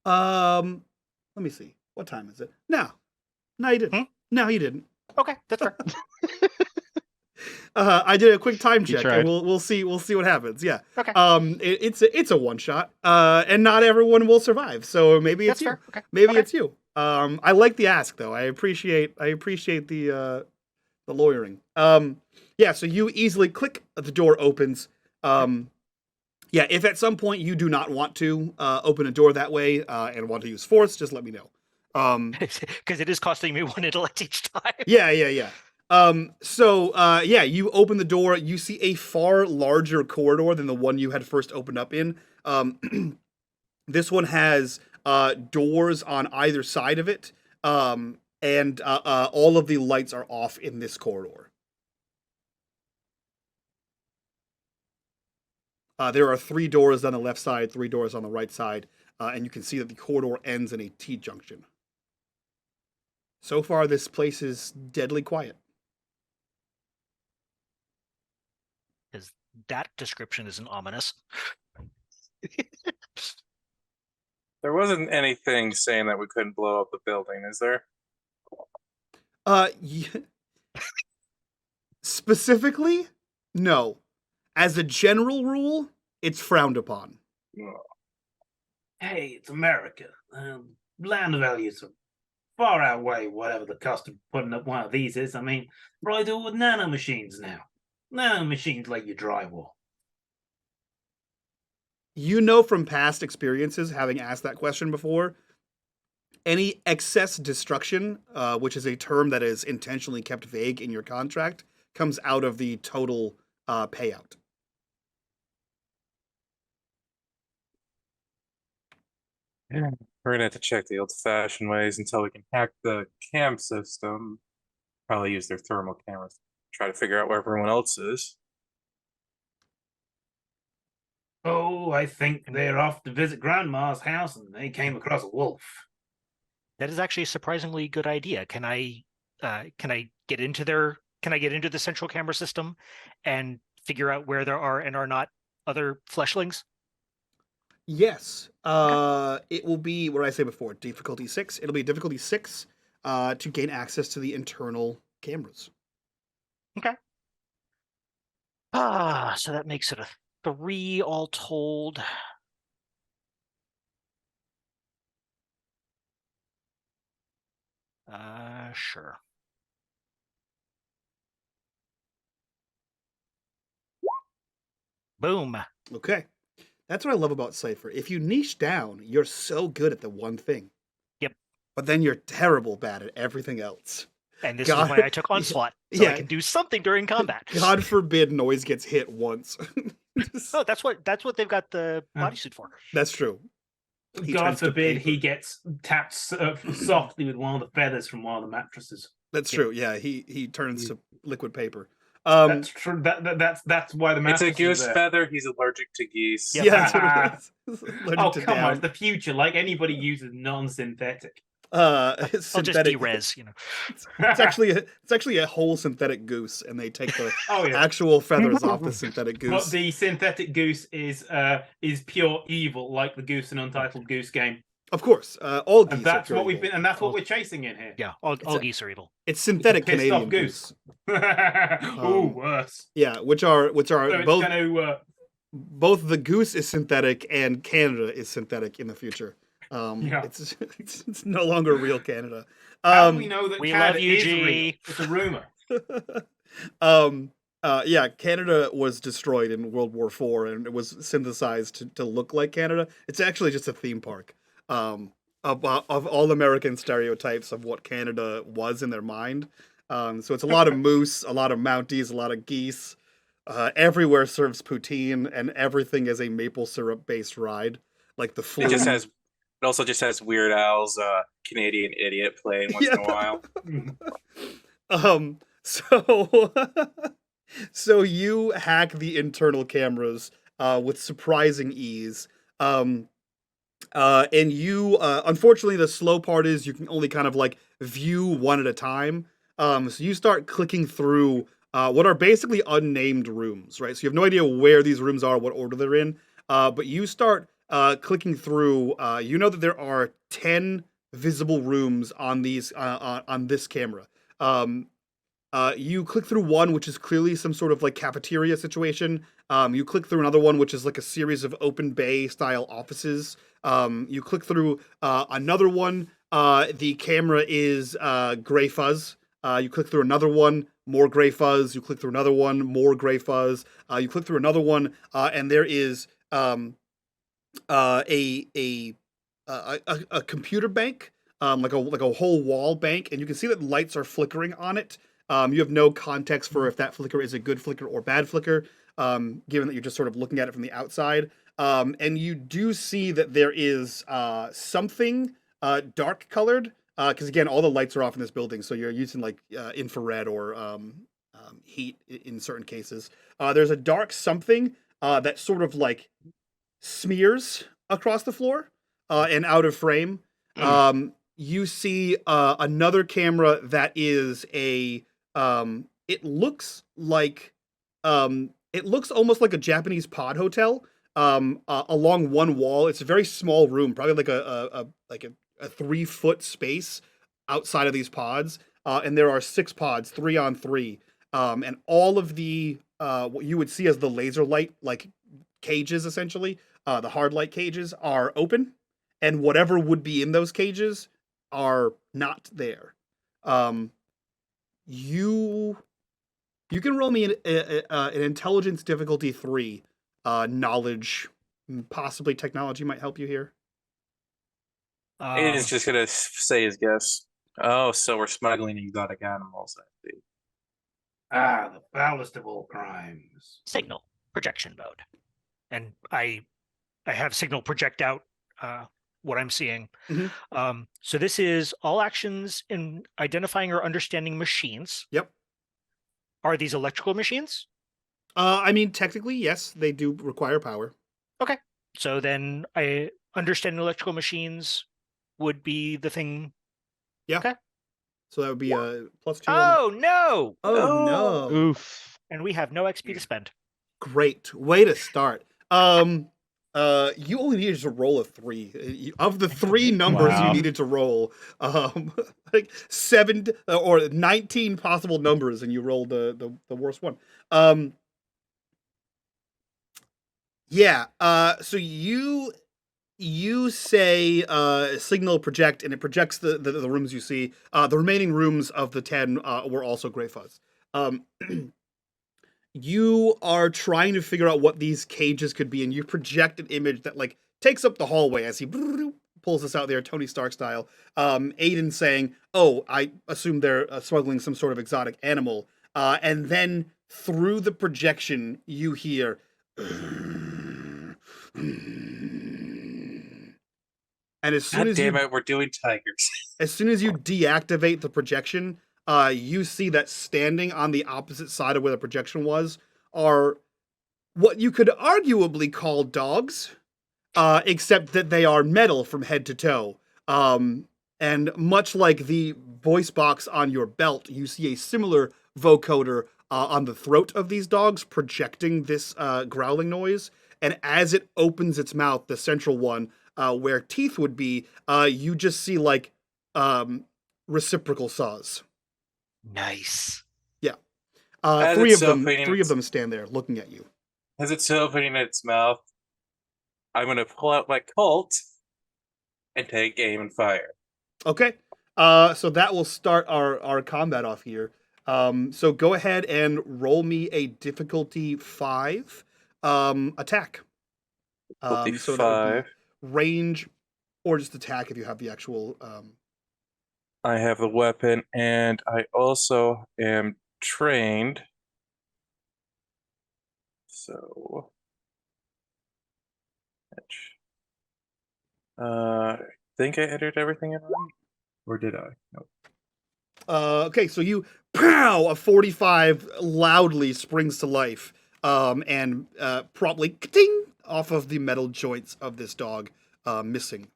Speaker 1: Let me see. What time is it? No, you didn't. No, you didn't.
Speaker 2: Okay, that's fair.
Speaker 1: I did a quick time check,
Speaker 3: tried.
Speaker 1: and we'll see what happens. Yeah.
Speaker 2: Okay.
Speaker 1: It's a one shot, and not everyone will survive. So maybe it's
Speaker 2: That's
Speaker 1: you.
Speaker 2: fair. Okay.
Speaker 1: Maybe
Speaker 2: Okay.
Speaker 1: it's you. I like the ask though. I appreciate the lawyering. Yeah. So you easily click, the door opens. Yeah. If at some point you do not want to open a door that way and want to use force, just let me know.
Speaker 2: Because it is costing me 1 intellect each time.
Speaker 1: Yeah. Yeah, you open the door, you see a far larger corridor than the one you had first opened up in. This one has doors on either side of it, and all of the lights are off in this corridor. There are 3 doors on the left side, 3 doors on the right side, and you can see that the corridor ends in a T-junction. So far, this place is deadly quiet.
Speaker 2: Because that description isn't ominous.
Speaker 4: There wasn't anything saying that we couldn't blow up the building, is there?
Speaker 1: Specifically, no. As a general rule, it's frowned upon.
Speaker 5: Hey, it's America. Land values are far outweigh whatever the cost of putting up one of these is. I mean, probably do it with nano machines now. Nano machines lay you drywall.
Speaker 1: You know from past experiences, having asked that question before, any excess destruction, which is a term that is intentionally kept vague in your contract, comes out of the total payout.
Speaker 4: Yeah. We're gonna have to check the old-fashioned ways until we can hack the cam system. Probably use their thermal cameras. Try to figure out where everyone else is.
Speaker 5: Oh, I think they're off to visit Grandma's house and they came across a wolf.
Speaker 2: That is actually a surprisingly good idea. Can I get into the central camera system and figure out where there are and are not other fleshlings?
Speaker 1: Yes. It will be, what did I say before? Difficulty 6. It'll be difficulty 6 to gain access to the internal cameras.
Speaker 2: Okay. So that makes it a 3 all told. Sure. Boom.
Speaker 1: Okay. That's what I love about Cypher. If you niche down, you're so good at the one thing.
Speaker 2: Yep.
Speaker 1: But then you're terrible bad at everything else.
Speaker 2: And this is why I took Onslaught, so I can do something during combat.
Speaker 1: God forbid Noise gets hit once.
Speaker 2: Oh, that's what they've got the bodysuit for.
Speaker 1: That's true.
Speaker 5: God forbid he gets tapped softly with one of the feathers from one of the mattresses.
Speaker 1: That's true. Yeah, he turns to liquid paper.
Speaker 5: That's true. That's why the mattress.
Speaker 4: It's a goose feather. He's allergic to geese.
Speaker 1: Yeah, that's what it is.
Speaker 5: Oh, come on. It's the future. Like, anybody uses non-synthetic.
Speaker 2: I'll just
Speaker 1: synthetic.
Speaker 2: derez,
Speaker 1: It's actually a whole synthetic goose, and they take the
Speaker 5: Oh yeah.
Speaker 1: actual feathers off the synthetic
Speaker 5: But
Speaker 1: goose.
Speaker 5: the synthetic goose is pure evil, like the Goose and Untitled Goose game,
Speaker 1: Of course, all geese
Speaker 5: and that's
Speaker 1: are
Speaker 5: what
Speaker 1: pure
Speaker 5: we've
Speaker 1: evil.
Speaker 5: been, and that's what we're chasing in here.
Speaker 2: Yeah, all geese are evil.
Speaker 1: It's synthetic
Speaker 5: pissed
Speaker 1: Canadian
Speaker 5: off goose.
Speaker 1: goose.
Speaker 5: Ooh, worse.
Speaker 1: Yeah, which are
Speaker 5: So it's
Speaker 1: both
Speaker 5: gonna,
Speaker 1: both the goose is synthetic and Canada is synthetic in the future.
Speaker 5: Yeah.
Speaker 1: It's no longer real Canada.
Speaker 5: how do we know that
Speaker 2: we
Speaker 5: Canada
Speaker 2: love you,
Speaker 5: is real?
Speaker 2: G.
Speaker 5: It's a rumor.
Speaker 1: Yeah, Canada was destroyed in World War IV, and it was synthesized to look like Canada. It's actually just a theme park of all American stereotypes of what Canada was in their mind. So it's a lot of moose, a lot of Mounties, a lot of geese. Everywhere serves poutine, and everything is a maple syrup based ride, like the flume.
Speaker 4: It also just has Weird Al's Canadian Idiot playing once in a while.
Speaker 1: So you hack the internal cameras with surprising ease. And you unfortunately the slow part is you can only kind of like view one at a time. So you start clicking through what are basically unnamed rooms, right? So you have no idea where these rooms are, what order they're in. But you start clicking through. You know that there are 10 visible rooms on these on this camera. You click through one, which is clearly some sort of like cafeteria situation. You click through another one, which is like a series of open bay style offices. You click through another one. The camera is gray fuzz. You click through another one, more gray fuzz. You click through another one, more gray fuzz. You click through another one, and there is a computer bank, like a whole wall bank, and you can see that lights are flickering on it. You have no context for if that flicker is a good flicker or bad flicker, given that you're just sort of looking at it from the outside. And you do see that there is something dark colored, because again, all the lights are off in this building, so you're using like infrared or heat in certain cases. There's a dark something that sort of like smears across the floor and out of frame. You see another camera that is it looks almost like a Japanese pod hotel along one wall. It's a very small room, probably like a 3-foot space outside of these pods, and there are 6 pods, 3 on 3, and all of the what you would see as the laser light like cages, essentially the hard light cages, are open, and whatever would be in those cages are not there. You can roll me an intelligence difficulty 3, knowledge, possibly technology might help you here.
Speaker 4: Aiden's just gonna say his guess. Oh, so we're smuggling exotic animals, I see.
Speaker 5: The foulest of all crimes.
Speaker 6: Signal projection mode.
Speaker 2: And I have signal project out what I'm seeing.
Speaker 1: Mhm.
Speaker 2: So this is all actions in identifying or understanding machines.
Speaker 1: Yep.
Speaker 2: Are these electrical machines?
Speaker 1: I mean, technically, yes, they do require power.
Speaker 2: Okay. So then I understanding electrical machines would be the thing.
Speaker 1: Yeah.
Speaker 2: Okay.
Speaker 1: So that would be a +2.
Speaker 2: Oh, no.
Speaker 1: Oh no!
Speaker 3: Oof.
Speaker 2: And we have no XP to spend.
Speaker 1: Great way to start. You only needed to roll a 3. Of the 3 numbers you
Speaker 3: Wow.
Speaker 1: needed to roll, like 7 or 19 possible numbers, and you rolled the worst one. Yeah. So you say signal project, and it projects the rooms you see. The remaining rooms of the 10 were also gray fuzz. You are trying to figure out what these cages could be, and you project an image that like takes up the hallway as he pulls this out there, Tony Stark style. Aiden saying, "Oh, I assume they're smuggling some sort of exotic animal," and then through the projection you hear. And as soon
Speaker 4: God
Speaker 1: as
Speaker 4: damn it, we're doing tigers.
Speaker 1: as soon as you deactivate the projection, you see that standing on the opposite side of where the projection was are what you could arguably call dogs, except that they are metal from head to toe. And much like the voice box on your belt, you see a similar vocoder on the throat of these dogs, projecting this growling noise. And as it opens its mouth, the central one, where teeth would be, you just see like reciprocal saws.
Speaker 6: Nice.
Speaker 1: Yeah.
Speaker 4: As
Speaker 1: Three
Speaker 4: it's
Speaker 1: of them.
Speaker 4: opening
Speaker 1: Three of
Speaker 4: its-
Speaker 1: them stand there looking at you.
Speaker 4: As it's opening its mouth, I'm gonna pull out my Colt and take aim and fire.
Speaker 1: Okay. So that will start our combat off here. So go ahead and roll me a difficulty 5 attack.
Speaker 4: Difficulty
Speaker 1: So that would
Speaker 4: 5.
Speaker 1: be range or just attack if you have the actual.
Speaker 4: I have the weapon, and I also am trained. So, I think I entered everything in right, or did I? No.
Speaker 1: Okay, so you pow a 45 loudly springs to life, and promptly ding off of the metal joints of this dog, missing.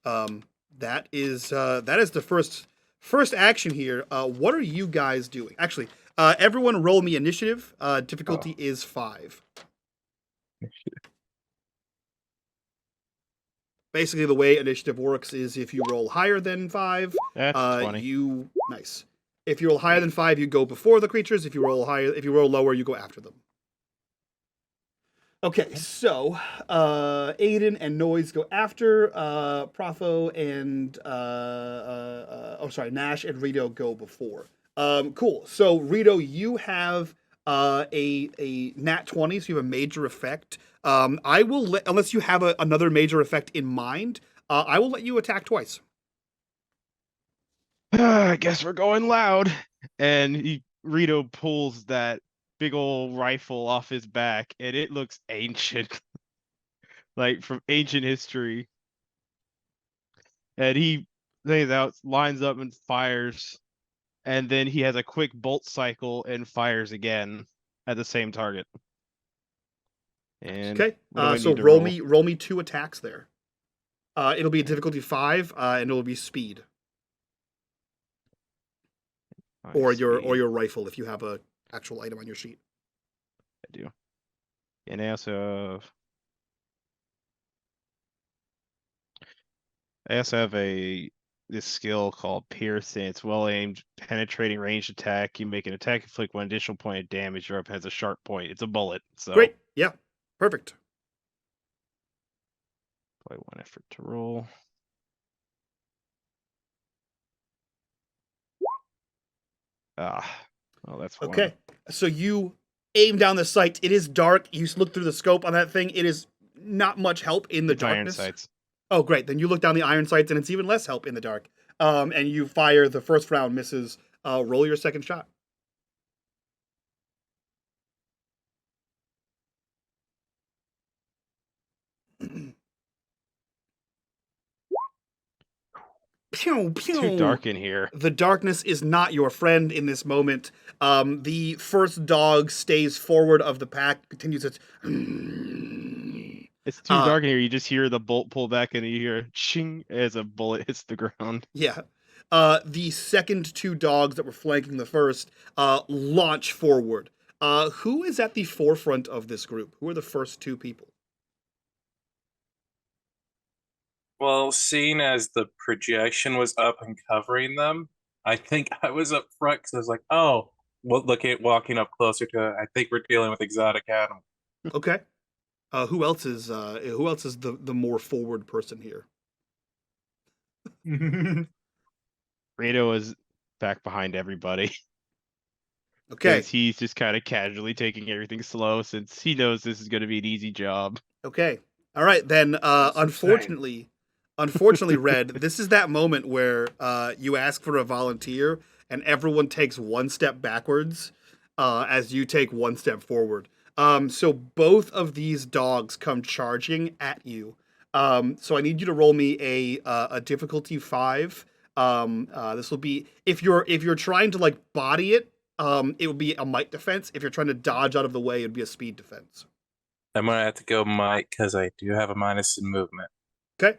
Speaker 1: That is the first action here. What are you guys doing? Actually, everyone roll me initiative. Difficulty is 5. Basically, the way initiative works is if you roll higher than 5,
Speaker 3: That's 20.
Speaker 1: Nice. If you roll higher than 5, you go before the creatures. If you roll lower, you go after them. Okay, so Aiden and Noise go after. Profo and Nash and Rito go before. Cool. So Rito, you have a nat 20, so you have a major effect. I will let, unless you have another major effect in mind, I will let you attack twice.
Speaker 3: I guess we're going loud. And Rito pulls that big old rifle off his back, and it looks ancient, like from ancient history. And he lays out, lines up, and fires. And then he has a quick bolt cycle and fires again at the same target. And
Speaker 1: Okay.
Speaker 3: what do I
Speaker 1: So
Speaker 3: need to
Speaker 1: roll me 2 attacks there. It'll be a difficulty 5, and it'll be speed. Or your rifle if you have a actual item on your sheet.
Speaker 3: I do. And I also have this skill called Pierce, and it's well aimed, penetrating ranged attack. You make an attack inflict 1 additional point of damage. Your weapon has a sharp point. It's a bullet. So
Speaker 1: Great. Yeah. Perfect.
Speaker 3: Play 1 effort to roll. Oh, that's 1.
Speaker 1: Okay. So you aim down the sight. It is dark. You look through the scope on that thing. It is not much help in the
Speaker 3: It's iron
Speaker 1: darkness.
Speaker 3: sights.
Speaker 1: Oh, great. Then you look down the iron sights, and it's even less help in the dark. And you fire. The first round misses. Roll your second shot. Pew, pew.
Speaker 3: It's too dark in here.
Speaker 1: The darkness is not your friend in this moment. The first dog stays forward of the pack, continues its.
Speaker 3: It's too dark in here. You just hear the bolt pull back, and you hear ching as a bullet hits the ground.
Speaker 1: Yeah. The second 2 dogs that were flanking the first launch forward. Who is at the forefront of this group? Who are the first 2 people?
Speaker 4: Well, seeing as the projection was up and covering them, I think I was up front because I was like, oh, well, walking up closer to it. I think we're dealing with exotic animals.
Speaker 1: Okay. Who else is the more forward person here?
Speaker 3: Rito is back behind everybody.
Speaker 1: Okay.
Speaker 3: He's just kind of casually taking everything slow since he knows this is going to be an easy job.
Speaker 1: Okay. All right, then unfortunately, Red, this is that moment where you ask for a volunteer and everyone takes 1 step backwards as you take 1 step forward. So both of these dogs come charging at you. So I need you to roll me a difficulty 5. This will be if you're trying to like body it, it would be a might defense. If you're trying to dodge out of the way, it'd be a speed defense.
Speaker 4: I'm gonna have to go might because I do have a minus in movement.
Speaker 1: Okay.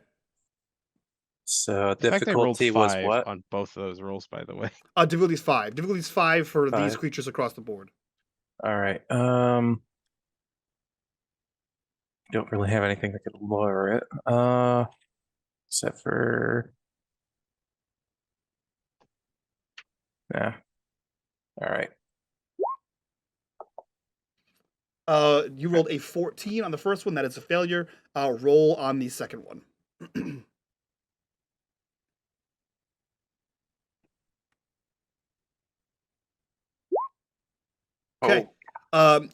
Speaker 4: So
Speaker 3: The fact they rolled
Speaker 4: difficulty was
Speaker 3: 5
Speaker 4: what?
Speaker 3: on both of those rolls, by the way.
Speaker 1: Difficulty's 5. Difficulty's 5 for these
Speaker 4: 5.
Speaker 1: creatures across the board.
Speaker 4: All right. Don't really have anything that could lower it. Except for. Yeah. All right.
Speaker 1: You rolled a 14 on the first one. That is a failure. Roll on the second one. Okay.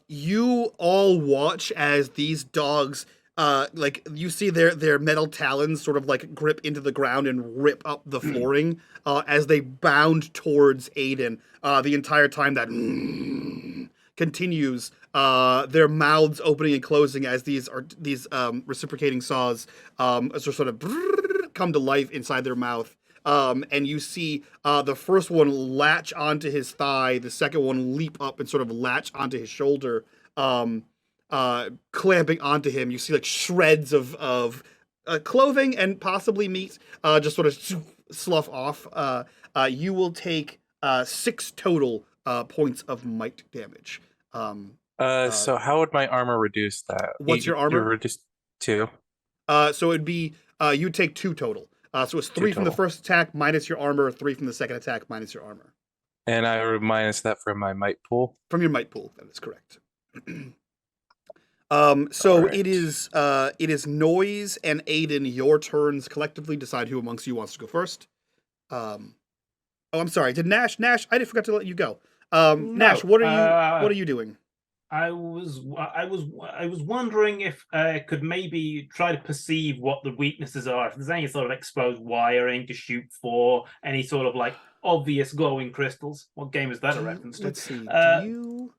Speaker 1: You all watch as these dogs, like you see their metal talons sort of like grip into the ground and rip up the flooring as they bound towards Aiden. The entire time that continues, their mouths opening and closing as these reciprocating saws sort of come to life inside their mouth. And you see the first one latch onto his thigh, the second one leap up and sort of latch onto his shoulder, clamping onto him. You see like shreds of clothing and possibly meat just sort of slough off. You will take 6 total points of might damage.
Speaker 4: So how would my armor reduce that?
Speaker 1: What's your armor?
Speaker 4: Reduced 2.
Speaker 1: So it'd be you'd take 2 total. So it's 3
Speaker 4: 2
Speaker 1: from the
Speaker 4: total.
Speaker 1: first attack minus your armor, 3 from the second attack minus your armor.
Speaker 4: And I would minus that from my might pool.
Speaker 1: From your might pool, that is correct. So
Speaker 4: Alright.
Speaker 1: it is Noise and Aiden, your turns collectively. Decide who amongst you wants to go first. Oh, I'm sorry. Did Nash? I forgot to let you go. Nash, what are you doing?
Speaker 5: I was wondering if I could maybe try to perceive what the weaknesses are. If there's any sort of exposed wiring to shoot for, any sort of like obvious glowing crystals. What game is that a reference to?
Speaker 1: Let's see. Do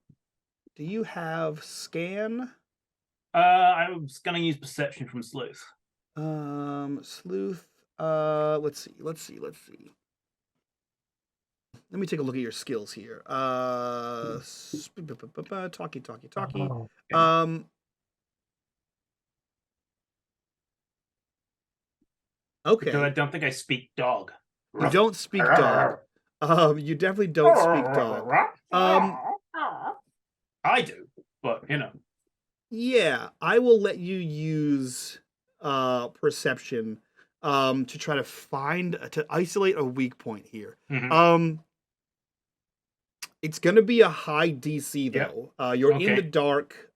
Speaker 1: you have scan?
Speaker 5: I was gonna use perception from Sleuth.
Speaker 1: Sleuth. Let's see. Let me take a look at your skills here. Talkie.
Speaker 4: Oh,
Speaker 1: Okay.
Speaker 5: Because I don't think I speak dog.
Speaker 1: You don't speak dog. You definitely don't speak dog.
Speaker 5: I do, but you know.
Speaker 1: Yeah, I will let you use perception to try to isolate a weak point here.
Speaker 5: Mhm.
Speaker 1: It's gonna be a high DC though. You're in the dark,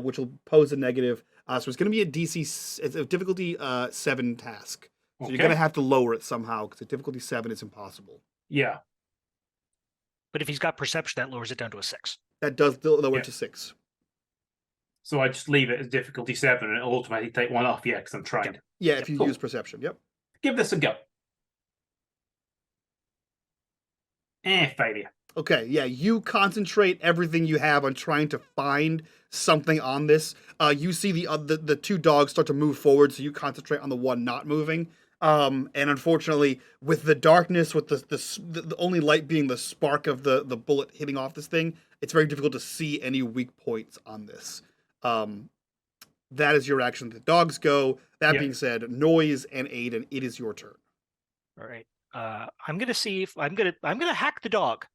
Speaker 1: which will pose a negative. So it's gonna be it's a difficulty 7 task. So you're gonna have to lower it somehow because a difficulty 7 is impossible.
Speaker 5: Yeah.
Speaker 2: But if he's got perception, that lowers it down to a 6.
Speaker 1: That does lower it to 6.
Speaker 5: So I just leave it as difficulty 7 and it'll automatically take 1 off, because I'm trying.
Speaker 1: Yeah, if you
Speaker 5: Cool.
Speaker 1: use perception, yep.
Speaker 5: Give this a go. Failure.
Speaker 1: Okay, yeah, you concentrate everything you have on trying to find something on this. You see the 2 dogs start to move forward, so you concentrate on the one not moving. And unfortunately, with the darkness, with the only light being the spark of the bullet hitting off this thing, it's very difficult to see any weak points on this. That is your action. The dogs go. That being said, Noise and Aiden, it is your turn.
Speaker 2: All right. I'm gonna see if I'm gonna hack the dog.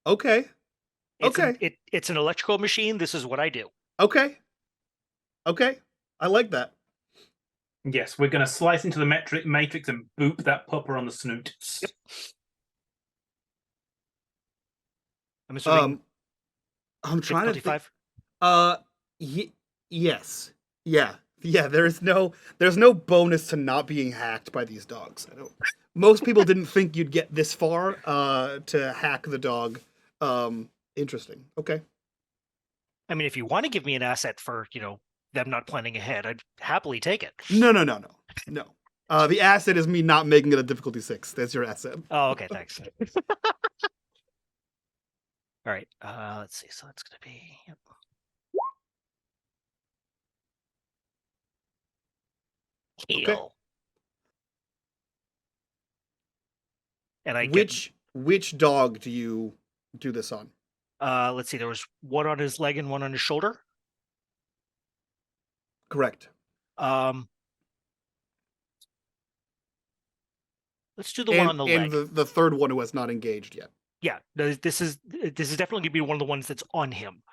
Speaker 1: Okay.
Speaker 2: It's an electrical machine. This is what I do.
Speaker 1: Okay. I like that.
Speaker 5: Yes, we're going to slice into the matrix and boop that pupper on the snoot.
Speaker 2: Yep. I'm assuming.
Speaker 1: I'm trying to think.
Speaker 2: 5.
Speaker 1: Yes. Yeah. There's no bonus to not being hacked by these dogs. Most people didn't think you'd get this far to hack the dog. Interesting. Okay.
Speaker 2: I mean, if you want to give me an asset for them not planning ahead, I'd happily take it.
Speaker 1: No. The asset is me not making it a difficulty 6. That's your asset.
Speaker 2: Oh, okay, thanks. All right. Let's see. So that's gonna be. Yep. Heal.
Speaker 1: Okay.
Speaker 2: And I
Speaker 1: which dog do you do this on?
Speaker 2: Let's see. There was one on his leg and one on his shoulder.
Speaker 1: Correct.
Speaker 2: Let's do the one on the leg.
Speaker 1: And the third one who has not engaged yet.
Speaker 2: Yeah, this is definitely going to be one of the ones that's on him.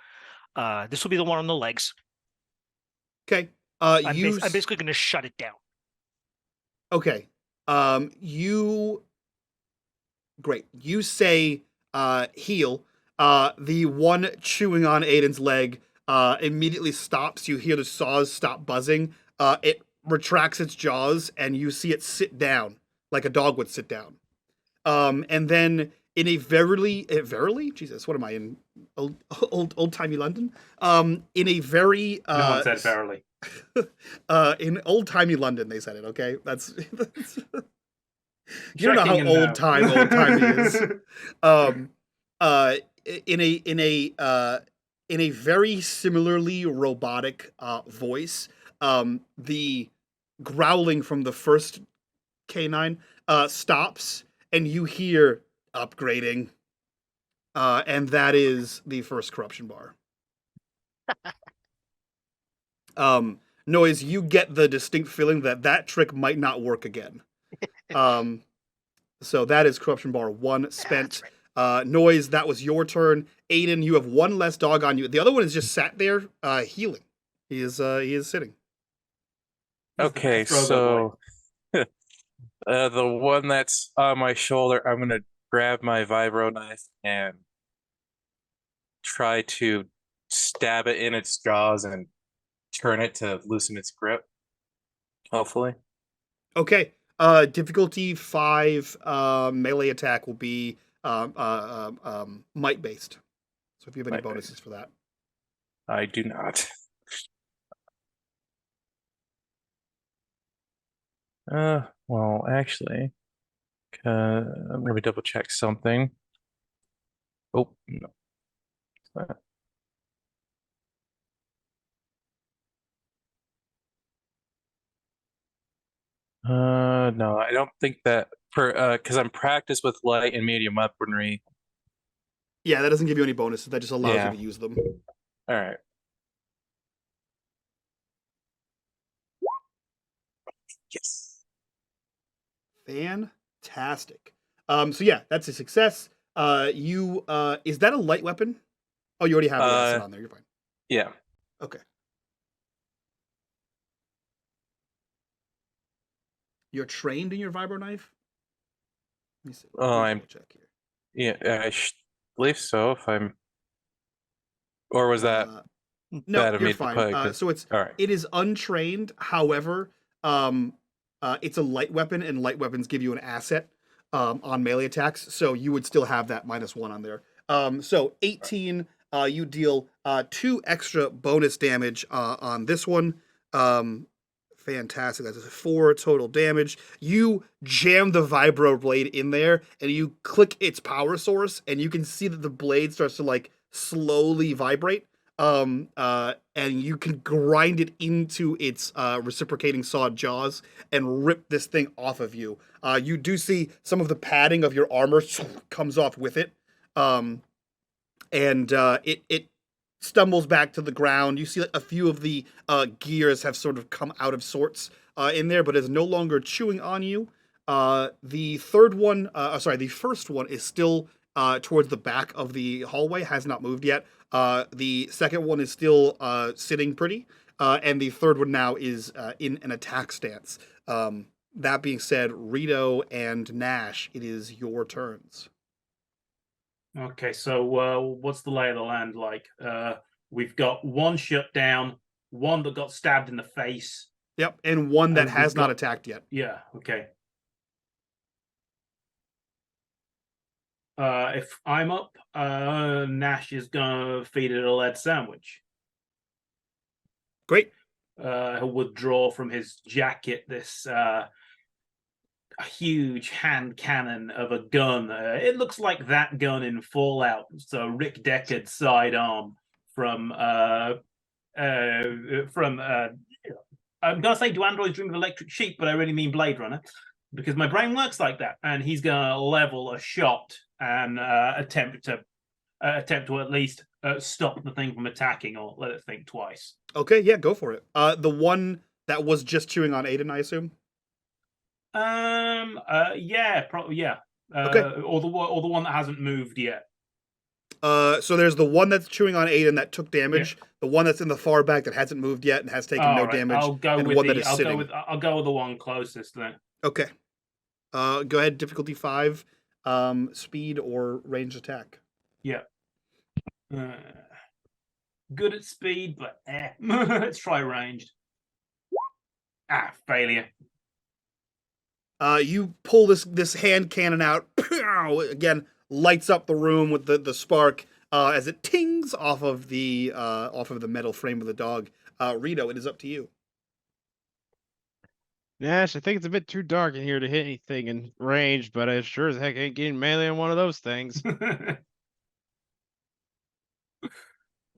Speaker 2: This will be the one on the legs.
Speaker 1: Okay.
Speaker 2: I'm basically going to shut it down.
Speaker 1: Okay. Great. You say heal. The one chewing on Aiden's leg immediately stops. You hear the saws stop buzzing. It retracts its jaws, and you see it sit down like a dog would sit down. And then in a verily, Jesus, what am I in old timey London? In a very
Speaker 5: No one said verily.
Speaker 1: in old timey London, they said it. Okay, that's you don't know how old timey is. In a very similarly robotic voice, the growling from the first canine stops, and you hear upgrading, and that is the first corruption bar. Noise, you get the distinct feeling that trick might not work again. So that is corruption bar 1 spent. Noise, that was your turn. Aiden, you have one less dog on you. The other one is just sat there healing. He is sitting.
Speaker 4: Okay, so the one that's on my shoulder, I'm gonna grab my vibro knife and try to stab it in its jaws and turn it to loosen its grip. Hopefully.
Speaker 1: Okay. Difficulty 5 melee attack will be might based. So if you have any bonuses for that.
Speaker 4: I do not. Well, actually, let me double check something. Oh, no. No, I don't think that because I'm practiced with light and medium weaponry.
Speaker 1: Yeah, that doesn't give you any bonuses. That just allows
Speaker 4: Yeah.
Speaker 1: you to use them.
Speaker 4: All right. Yes.
Speaker 1: Fantastic. So yeah, that's a success. You is that a light weapon? Oh, you already have the asset on there. You're fine.
Speaker 4: Yeah.
Speaker 1: Okay. You're trained in your vibro knife? Let me see.
Speaker 4: I'm
Speaker 1: check here.
Speaker 4: Yeah, I believe so. If I'm, or was that
Speaker 1: no?
Speaker 4: bad of
Speaker 1: You're
Speaker 4: me to
Speaker 1: fine.
Speaker 4: put?
Speaker 1: So
Speaker 4: all right.
Speaker 1: It is untrained. However, it's a light weapon, and light weapons give you an asset on melee attacks. So you would still have that -1 on there. So 18. You deal 2 extra bonus damage on this one. Fantastic. That's 4 total damage. You jam the vibro blade in there, and you click its power source, and you can see that the blade starts to like slowly vibrate. And you can grind it into its reciprocating sawed jaws and rip this thing off of you. You do see some of the padding of your armor comes off with it. And it stumbles back to the ground. You see like, a few of the gears have sort of come out of sorts in there, but is no longer chewing on you. The first one is still towards the back of the hallway, has not moved yet. The second one is still sitting pretty, and the third one now is in an attack stance. That being said, Rito and Nash, it is your turns.
Speaker 5: Okay, so what's the lay of the land like? We've got one shut down, one that got stabbed in the face.
Speaker 1: Yep, and one that has not attacked yet.
Speaker 5: Yeah, okay. If I'm up, Nash is gonna feed it a lead sandwich.
Speaker 1: Great.
Speaker 5: He'll withdraw from his jacket this a huge hand cannon of a gun. It looks like that gun in Fallout. So Rick Deckard's sidearm from I'm gonna say Do Androids Dream of Electric Sheep, but I really mean Blade Runner, because my brain works like that. And he's gonna level a shot and attempt to at least stop the thing from attacking, or let it think twice.
Speaker 1: Okay, yeah, go for it. The one that was just chewing on Aiden, I assume.
Speaker 5: Yeah, probably. Yeah.
Speaker 1: Okay.
Speaker 5: Or the one that hasn't moved yet.
Speaker 1: So there's the one that's chewing on Aiden that took damage, the one that's in the far back that hasn't moved yet and has taken no damage,
Speaker 5: I'll go
Speaker 1: and
Speaker 5: with
Speaker 1: one
Speaker 5: the.
Speaker 1: that is
Speaker 5: I'll
Speaker 1: sitting.
Speaker 5: go with the one closest then.
Speaker 1: Okay. Go ahead. Difficulty 5, speed or ranged attack.
Speaker 5: Yeah. Good at speed, but let's try ranged. Failure.
Speaker 1: You pull this hand cannon out. Again, lights up the room with the spark as it tings off of the metal frame of the dog. Rito, it is up to you.
Speaker 3: Nash, I think it's a bit too dark in here to hit anything in range, but I sure as heck ain't getting melee on one of those things.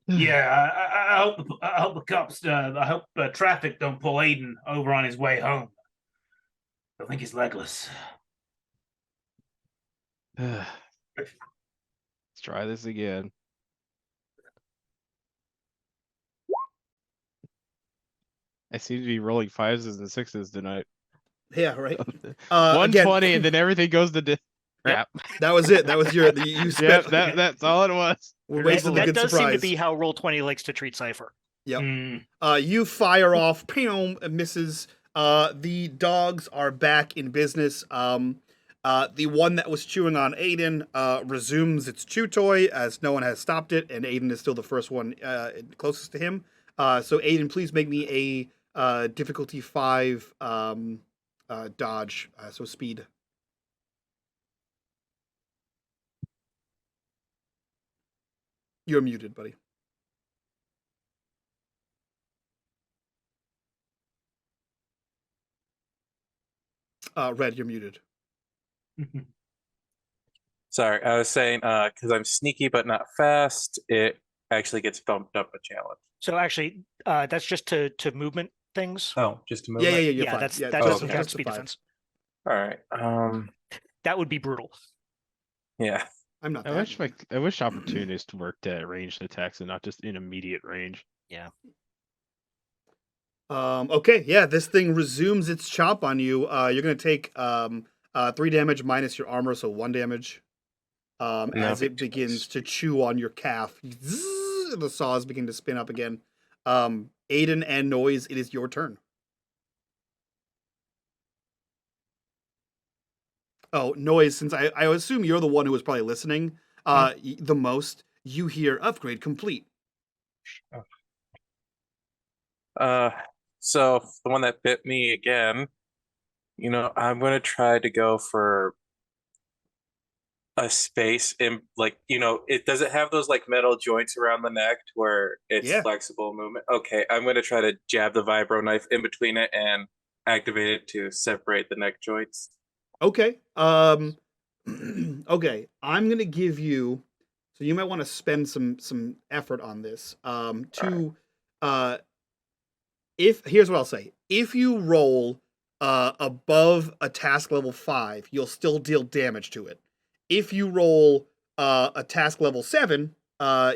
Speaker 5: Yeah, I hope the cops. I hope traffic don't pull Aiden over on his way home. I think he's legless.
Speaker 3: Let's try this again. I seem to be rolling 5s and 6s tonight.
Speaker 1: Yeah, right.
Speaker 3: 120
Speaker 1: again,
Speaker 3: and then everything goes to crap.
Speaker 1: That was it. That was you spent.
Speaker 3: Yep, that's all it was.
Speaker 1: We're wasting the
Speaker 2: That
Speaker 1: good
Speaker 2: does
Speaker 1: surprise.
Speaker 2: seem to be how Roll20 likes to treat Cypher.
Speaker 1: Yep. You fire off, misses. The dogs are back in business. The one that was chewing on Aiden resumes its chew toy as no one has stopped it, and Aiden is still the first one closest to him. So Aiden, please make me a difficulty 5 dodge, so speed. You're muted, buddy. Red, you're muted.
Speaker 4: Sorry, I was saying because I'm sneaky but not fast, it actually gets bumped up a challenge.
Speaker 2: So actually, that's just to movement things.
Speaker 4: Oh, just to move.
Speaker 1: Yeah, you're
Speaker 2: Yeah,
Speaker 1: fine.
Speaker 2: that
Speaker 1: just-
Speaker 2: doesn't
Speaker 1: just
Speaker 2: count
Speaker 1: the
Speaker 2: speed
Speaker 1: 5.
Speaker 2: defense.
Speaker 4: All right.
Speaker 2: That would be brutal.
Speaker 4: Yeah.
Speaker 1: I'm not.
Speaker 3: I wish opportunist worked at ranged attacks and not just in immediate range.
Speaker 2: Yeah.
Speaker 1: Okay, yeah, this thing resumes its chomp on you. You're gonna take 3 damage minus your armor, so 1 damage. As it begins to chew on your calf. Zzz, the saws begin to spin up again. Aiden and Noise, it is your turn. Oh, Noise, since I assume you're the one who was probably listening the most, you hear upgrade complete.
Speaker 4: So the one that bit me again, I'm gonna try to go for a space in, it doesn't have those metal joints around the neck where it's flexible movement. Okay, I'm gonna try to jab the vibro knife in between it and activate it to separate the neck joints.
Speaker 1: Okay. Okay, I'm gonna give you. So you might want to spend some effort on this. If here's what I'll say: if you roll above a task level 5, you'll still deal damage to it. If you roll a task level 7,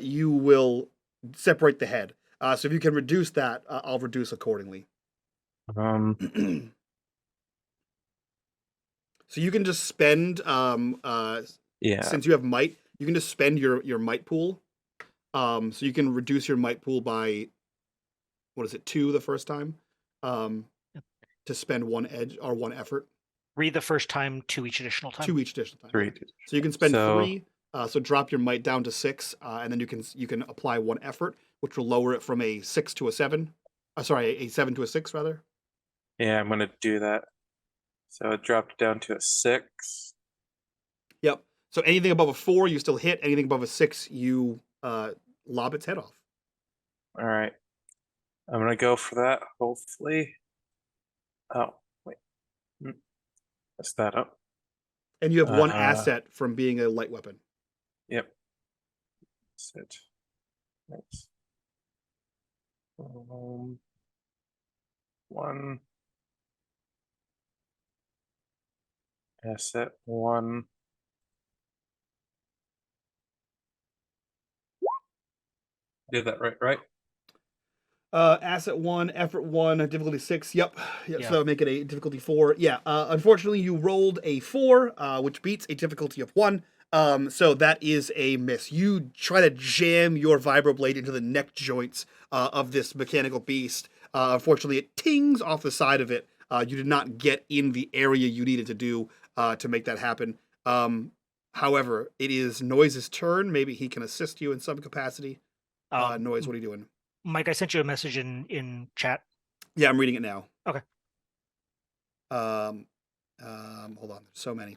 Speaker 1: you will separate the head. So if you can reduce that, I'll reduce accordingly. So you can just spend since you have might, you can just spend your might pool. So you can reduce your might pool by 2 the first time? To spend 1 edge or 1 effort.
Speaker 2: Read the first time, 2 each additional time.
Speaker 1: 2 each additional time.
Speaker 4: 3.
Speaker 1: So you can spend 3. So drop your might down to 6, and then you can apply 1 effort, which will lower it from a 6 to a 7. A 7 to a 6 rather.
Speaker 4: Yeah, I'm gonna do that. So it dropped down to a 6.
Speaker 1: Yep. So anything above a 4, you still hit. Anything above a 6, you lob its head off.
Speaker 4: All right. I'm gonna go for that. Hopefully. Oh wait. Mess that up.
Speaker 1: And you have 1 asset from being a light weapon.
Speaker 4: Yep. That's it. Nice. 1 asset 1. Did that right?
Speaker 1: Asset 1, effort 1, difficulty 6. Yep. Yeah,
Speaker 2: Yeah.
Speaker 1: so that would make it a difficulty 4. Yeah. Unfortunately, you rolled a 4, which beats a difficulty of 1. So that is a miss. You try to jam your vibroblade into the neck joints of this mechanical beast. Unfortunately, it tings off the side of it. You did not get in the area you needed to do to make that happen. However, it is Noise's turn. Maybe he can assist you in some capacity. Noise, what are you doing?
Speaker 2: Mike, I sent you a message in chat.
Speaker 1: Yeah, I'm reading it now.
Speaker 2: Okay.
Speaker 1: Hold on. There's so many.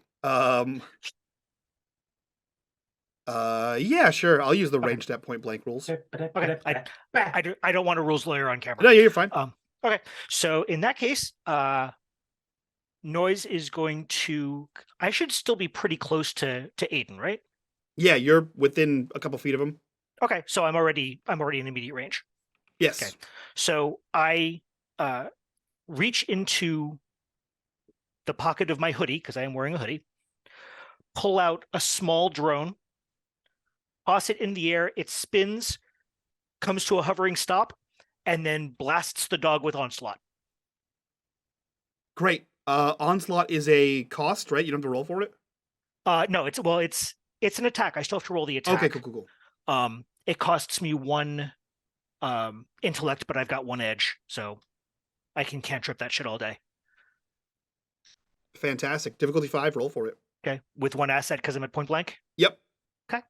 Speaker 1: Yeah, sure. I'll use the
Speaker 2: Okay.
Speaker 1: ranged at point blank rules.
Speaker 2: Okay. I don't want a rules lawyer on camera.
Speaker 1: No, you're fine.
Speaker 2: Okay. So in that case, Noise is going to. I should still be pretty close to Aiden, right?
Speaker 1: Yeah, you're within a couple feet of him.
Speaker 2: Okay. So I'm already in immediate range.
Speaker 1: Yes.
Speaker 2: Okay. So I reach into the pocket of my hoodie, because I am wearing a hoodie, pull out a small drone, toss it in the air, it spins, comes to a hovering stop, and then blasts the dog with Onslaught.
Speaker 1: Great. Onslaught is a cost, right? You don't have to roll for it?
Speaker 2: No, it's an attack. I still have to roll the attack.
Speaker 1: Okay, cool.
Speaker 2: It costs me 1 intellect, but I've got 1 edge, so I can cantrip that shit all day.
Speaker 1: Fantastic. Difficulty 5, roll for it.
Speaker 2: Okay, with 1 asset because I'm at point blank.
Speaker 1: Yep.
Speaker 2: Okay.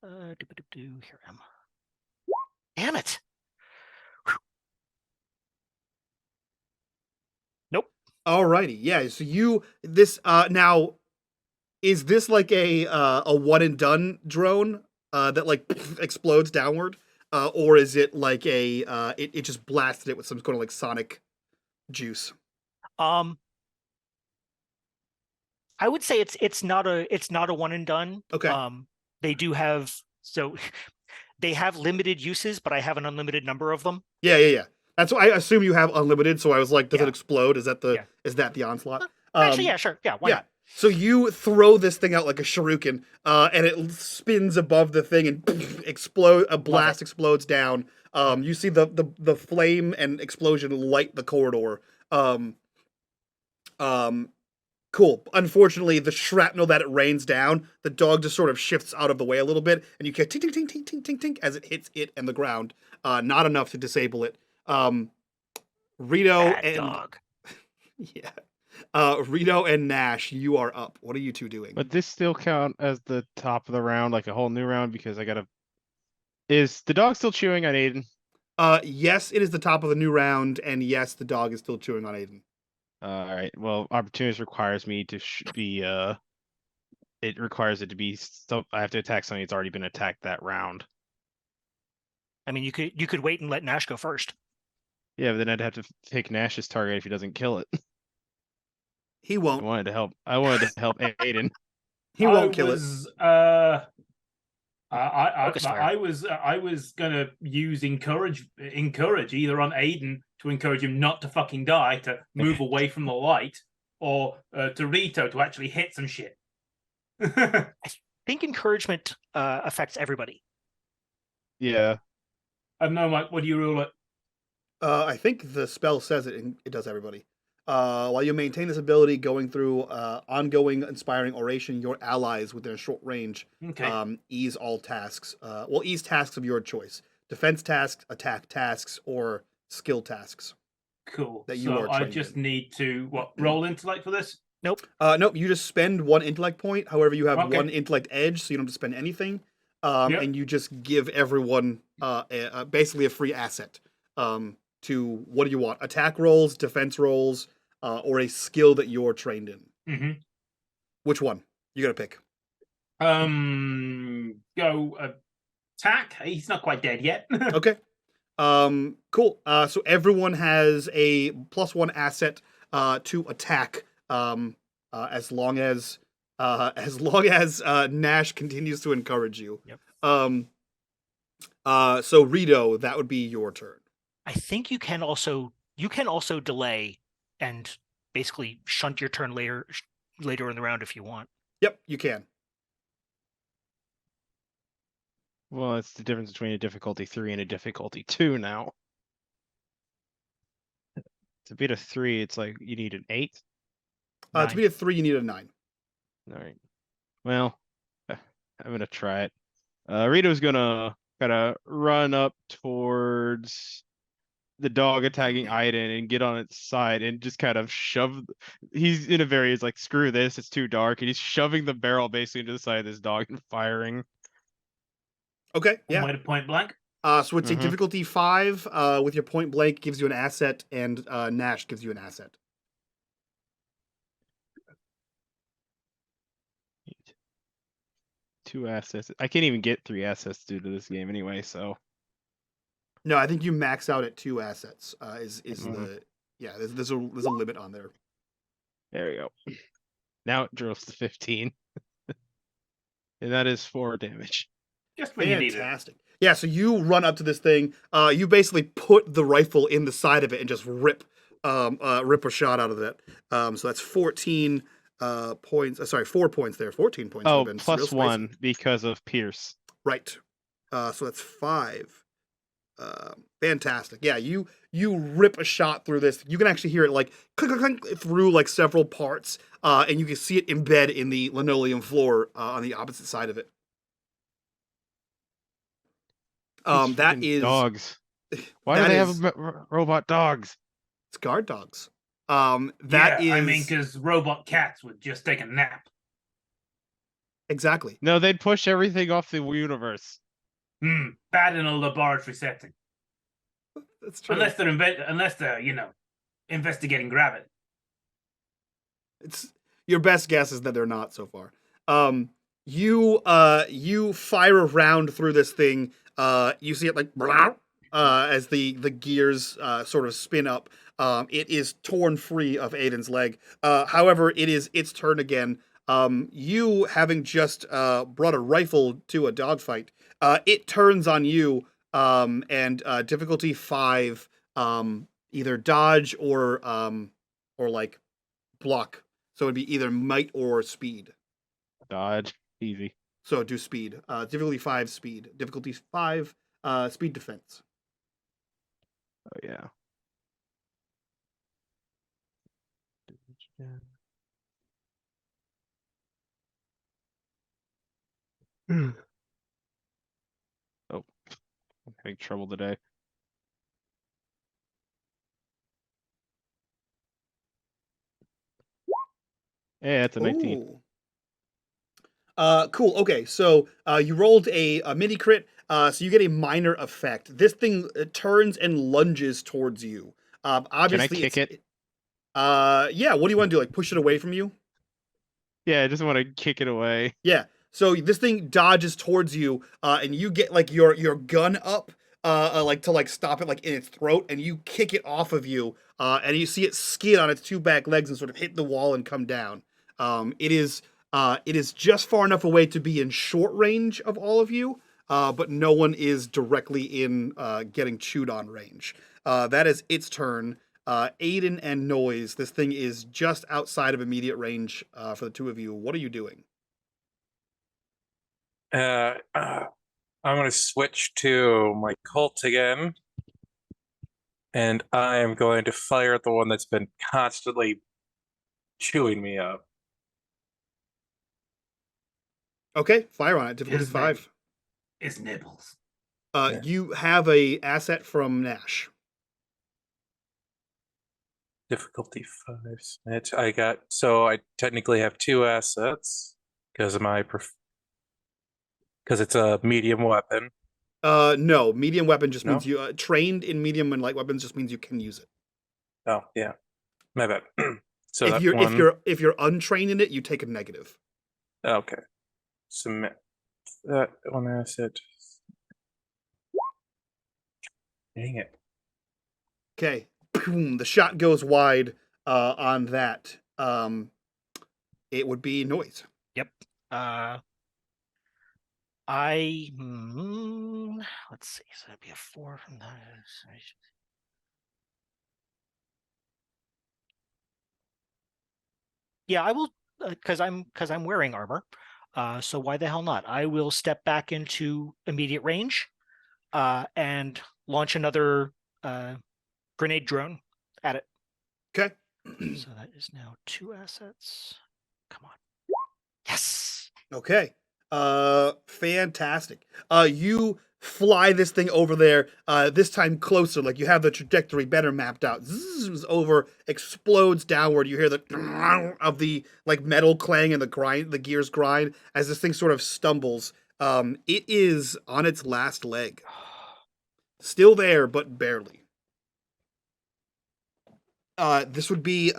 Speaker 2: Here I am. Damn it. Nope.
Speaker 1: Alrighty. Yeah. So now, is this like a one and done drone that like explodes downward, or is it like it just blasted it with some kind of like sonic juice?
Speaker 2: I would say it's not a one and done.
Speaker 1: Okay.
Speaker 2: They do have they have limited uses, but I have an unlimited number of them.
Speaker 1: Yeah. That's why I assume you have unlimited. So I was like, does
Speaker 2: Yeah.
Speaker 1: it explode? Is that the onslaught?
Speaker 2: Actually, yeah, sure. Yeah, why not?
Speaker 1: So you throw this thing out like a shuriken, and it spins above the thing and a blast explodes down. You see the flame and explosion light the corridor. Cool. Unfortunately, the shrapnel that it rains down, the dog just sort of shifts out of the way a little bit, and you get tink, tink, tink, tink, tink, tink, tink as it hits it and the ground. Not enough to disable it. Rito
Speaker 2: Bad
Speaker 1: and
Speaker 2: dog.
Speaker 1: yeah. Rito and Nash, you are up. What are you two doing?
Speaker 3: But this still count as the top of the round, like a whole new round, because is the dog still chewing on Aiden?
Speaker 1: Yes, it is the top of the new round, and yes, the dog is still chewing on Aiden.
Speaker 3: All right. Well, opportunity requires me to be. It requires it to be. So I have to attack something that's already been attacked that round.
Speaker 2: I mean, you could wait and let Nash go first.
Speaker 3: Yeah, but then I'd have to take Nash's target if he doesn't kill it.
Speaker 1: He
Speaker 3: I
Speaker 1: won't.
Speaker 3: wanted to help Aiden.
Speaker 1: He won't kill it.
Speaker 5: I was gonna use encourage either on Aiden to encourage him not to fucking die, to move away from the light, or to Rito to actually hit some shit.
Speaker 2: I think encouragement affects everybody.
Speaker 3: Yeah.
Speaker 5: I don't know, Mike. What do you rule it?
Speaker 1: I think the spell says it does everybody. While you maintain this ability, going through ongoing inspiring oration, your allies within a short range ease all tasks. Ease tasks of your choice: defense tasks, attack tasks, or skill tasks.
Speaker 5: Cool.
Speaker 1: That you are
Speaker 5: I
Speaker 1: trained
Speaker 5: just
Speaker 1: in.
Speaker 5: need to roll intellect for this.
Speaker 2: Nope.
Speaker 1: Nope. You just spend 1 intellect point. However, you have 1 intellect edge, so you don't have to spend anything. And you just give everyone basically a free asset. To what do you want? Attack rolls, defense rolls, or a skill that you're trained in.
Speaker 5: Mm-hmm.
Speaker 1: Which one? You gotta pick.
Speaker 5: Go attack. He's not quite dead yet.
Speaker 1: Okay. Cool. So everyone has a +1 asset to attack. As long as Nash continues to encourage you.
Speaker 2: Yep.
Speaker 1: So Rito, that would be your turn.
Speaker 2: I think you can also delay and basically shunt your turn later in the round if you want.
Speaker 1: Yep, you can.
Speaker 3: Well, it's the difference between a difficulty 3 and a difficulty 2 now. To beat a 3, it's like you need an 8.
Speaker 1: To
Speaker 2: Nine.
Speaker 1: beat a 3, you need a 9.
Speaker 3: All right. Well, I'm gonna try it. Rito's gonna kind of run up towards the dog attacking Iden and get on its side and just kind of shove. He's in a very, he's like, screw this, it's too dark, and he's shoving the barrel basically into the side of this dog and firing.
Speaker 1: Okay,
Speaker 5: One
Speaker 1: yeah.
Speaker 5: way to point blank.
Speaker 1: So it's a
Speaker 3: Mhm.
Speaker 1: difficulty 5. With your point blank gives you an asset, and Nash gives you an asset.
Speaker 3: Two assets. I can't even get 3 assets due to this game anyway, so.
Speaker 1: No, I think you max out at 2 assets. Is
Speaker 3: Mhm.
Speaker 1: the there's a limit on there.
Speaker 3: There we go. Now it drops to 15. And that is 4 damage.
Speaker 5: Just when you need it.
Speaker 1: Fantastic. Yeah, so you run up to this thing. You basically put the rifle in the side of it and just rip a shot out of it. So that's 14 points. Sorry, 4 points there. 14 points.
Speaker 3: Oh,
Speaker 1: Would've been real
Speaker 3: plus
Speaker 1: spicy.
Speaker 3: 1 because of Pierce.
Speaker 1: Right. So that's 5. Fantastic. Yeah, you rip a shot through this. You can actually hear it like clink, clink, clink, through like several parts, and you can see it embed in the linoleum floor on the opposite side of it.
Speaker 3: These
Speaker 1: That
Speaker 3: freaking
Speaker 1: is
Speaker 3: dogs. Why do
Speaker 1: that
Speaker 3: they
Speaker 1: is-
Speaker 3: have robot dogs?
Speaker 1: it's guard dogs. That is
Speaker 5: I mean, because robot cats would just take a nap.
Speaker 1: exactly.
Speaker 3: No, they'd push everything off the universe.
Speaker 5: Bad in a laboratory setting.
Speaker 1: That's true.
Speaker 5: Unless they're investigating gravity.
Speaker 1: It's your best guess is that they're not so far. You fire around through this thing. You see it like as the gears sort of spin up. It is torn free of Aiden's leg. However, it is its turn again. You having just brought a rifle to a dogfight, it turns on you. And difficulty 5, either dodge or like block. So it'd be either might or speed.
Speaker 3: Dodge. Easy.
Speaker 1: So do speed. Difficulty 5, speed. Difficulty 5, speed defense.
Speaker 3: Oh, yeah. Oh, I'm having trouble today. Hey, that's a 19.
Speaker 1: Ooh. Cool. Okay, so you rolled a mini crit, so you get a minor effect. This thing turns and lunges towards you. Obviously,
Speaker 3: Can I kick it?
Speaker 1: Yeah. What do you want to do? Like push it away from you?
Speaker 3: Yeah, I just want to kick it away.
Speaker 1: Yeah. So this thing dodges towards you, and you get like your gun up, like to like stop it like in its throat, and you kick it off of you, and you see it skid on its 2 back legs and sort of hit the wall and come down. It is just far enough away to be in short range of all of you, but no one is directly in getting chewed on range. That is its turn. Aiden and Noise, this thing is just outside of immediate range for the 2 of you. What are you doing?
Speaker 4: I'm gonna switch to my cult again, and I am going to fire at the one that's been constantly chewing me up.
Speaker 1: Okay, fire on it. Difficulty
Speaker 5: His
Speaker 1: 5.
Speaker 5: It's nibbles.
Speaker 4: Yeah.
Speaker 1: You have a asset from Nash.
Speaker 4: Difficulty 5. I technically have 2 assets because of my because it's a medium weapon.
Speaker 1: No, medium weapon just
Speaker 4: No?
Speaker 1: means you trained in medium and light weapons just means you can use it.
Speaker 4: Oh yeah, my bad. So
Speaker 1: if
Speaker 4: that's
Speaker 1: you're
Speaker 4: one.
Speaker 1: if you're untrained in it, you take a negative.
Speaker 4: Okay. Submit that one asset. Dang it.
Speaker 1: Okay, the shot goes wide on that. It would be Noise.
Speaker 6: Yep. Let's see. So that'd be a 4 from that. Yeah, I will, because I'm wearing armor. So why the hell not? I will step back into immediate range, and launch another grenade drone at it.
Speaker 1: Okay.
Speaker 2: So that is now 2 assets. Come on. Yes.
Speaker 1: Okay. Fantastic. You fly this thing over there, this time closer, like you have the trajectory better mapped out. Zzz, over, explodes downward. You hear the of the like metal clang and the gears grind as this thing sort of stumbles. It is on its last leg. Still there, but barely. This would be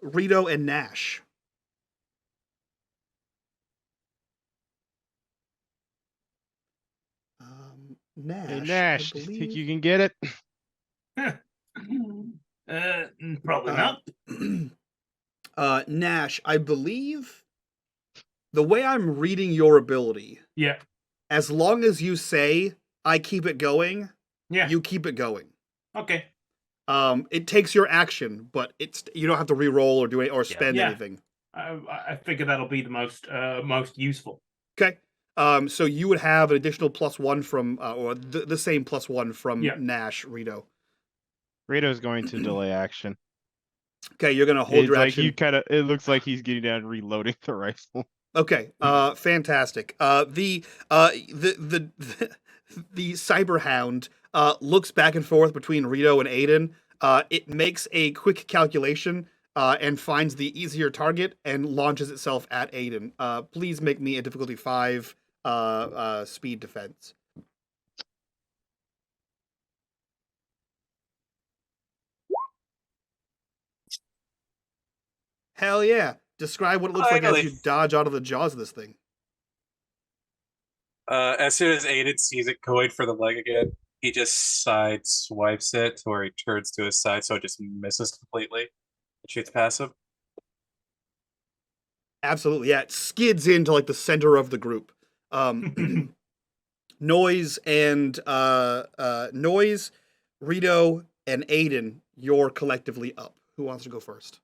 Speaker 1: Rito and Nash. Nash.
Speaker 3: Hey Nash,
Speaker 1: I
Speaker 3: do you think
Speaker 1: believe.
Speaker 3: you can get it?
Speaker 5: Probably not.
Speaker 1: Nash, I believe the way I'm reading your ability,
Speaker 5: Yeah.
Speaker 1: as long as you say I keep it going,
Speaker 5: Yeah.
Speaker 1: you keep it going.
Speaker 5: Okay.
Speaker 1: It takes your action, but you don't have to re-roll or do it or spend
Speaker 5: Yeah.
Speaker 1: anything.
Speaker 5: I figure that'll be the most useful.
Speaker 1: Okay. So you would have an additional +1 from, or the same +1 from Nash, Rito.
Speaker 3: Rito's going to delay action.
Speaker 1: Okay, you're gonna hold
Speaker 3: It's
Speaker 1: your
Speaker 3: like
Speaker 1: action.
Speaker 3: you kind of. It looks like he's getting down and reloading the rifle.
Speaker 1: Okay, fantastic. The Cyber Hound looks back and forth between Rito and Aiden. It makes a quick calculation and finds the easier target and launches itself at Aiden. Please make me a difficulty 5 speed defense. Hell yeah. Describe what it looks like as you dodge out of the jaws of this thing.
Speaker 4: As soon as Aiden sees it going for the leg again, he just side swipes it to where he turns to his side, so it just misses completely. It shoots past him.
Speaker 1: Absolutely, yeah. It skids into like the center of the group. Noise and Noise, Rito, and Aiden, you're collectively up. Who wants to go first?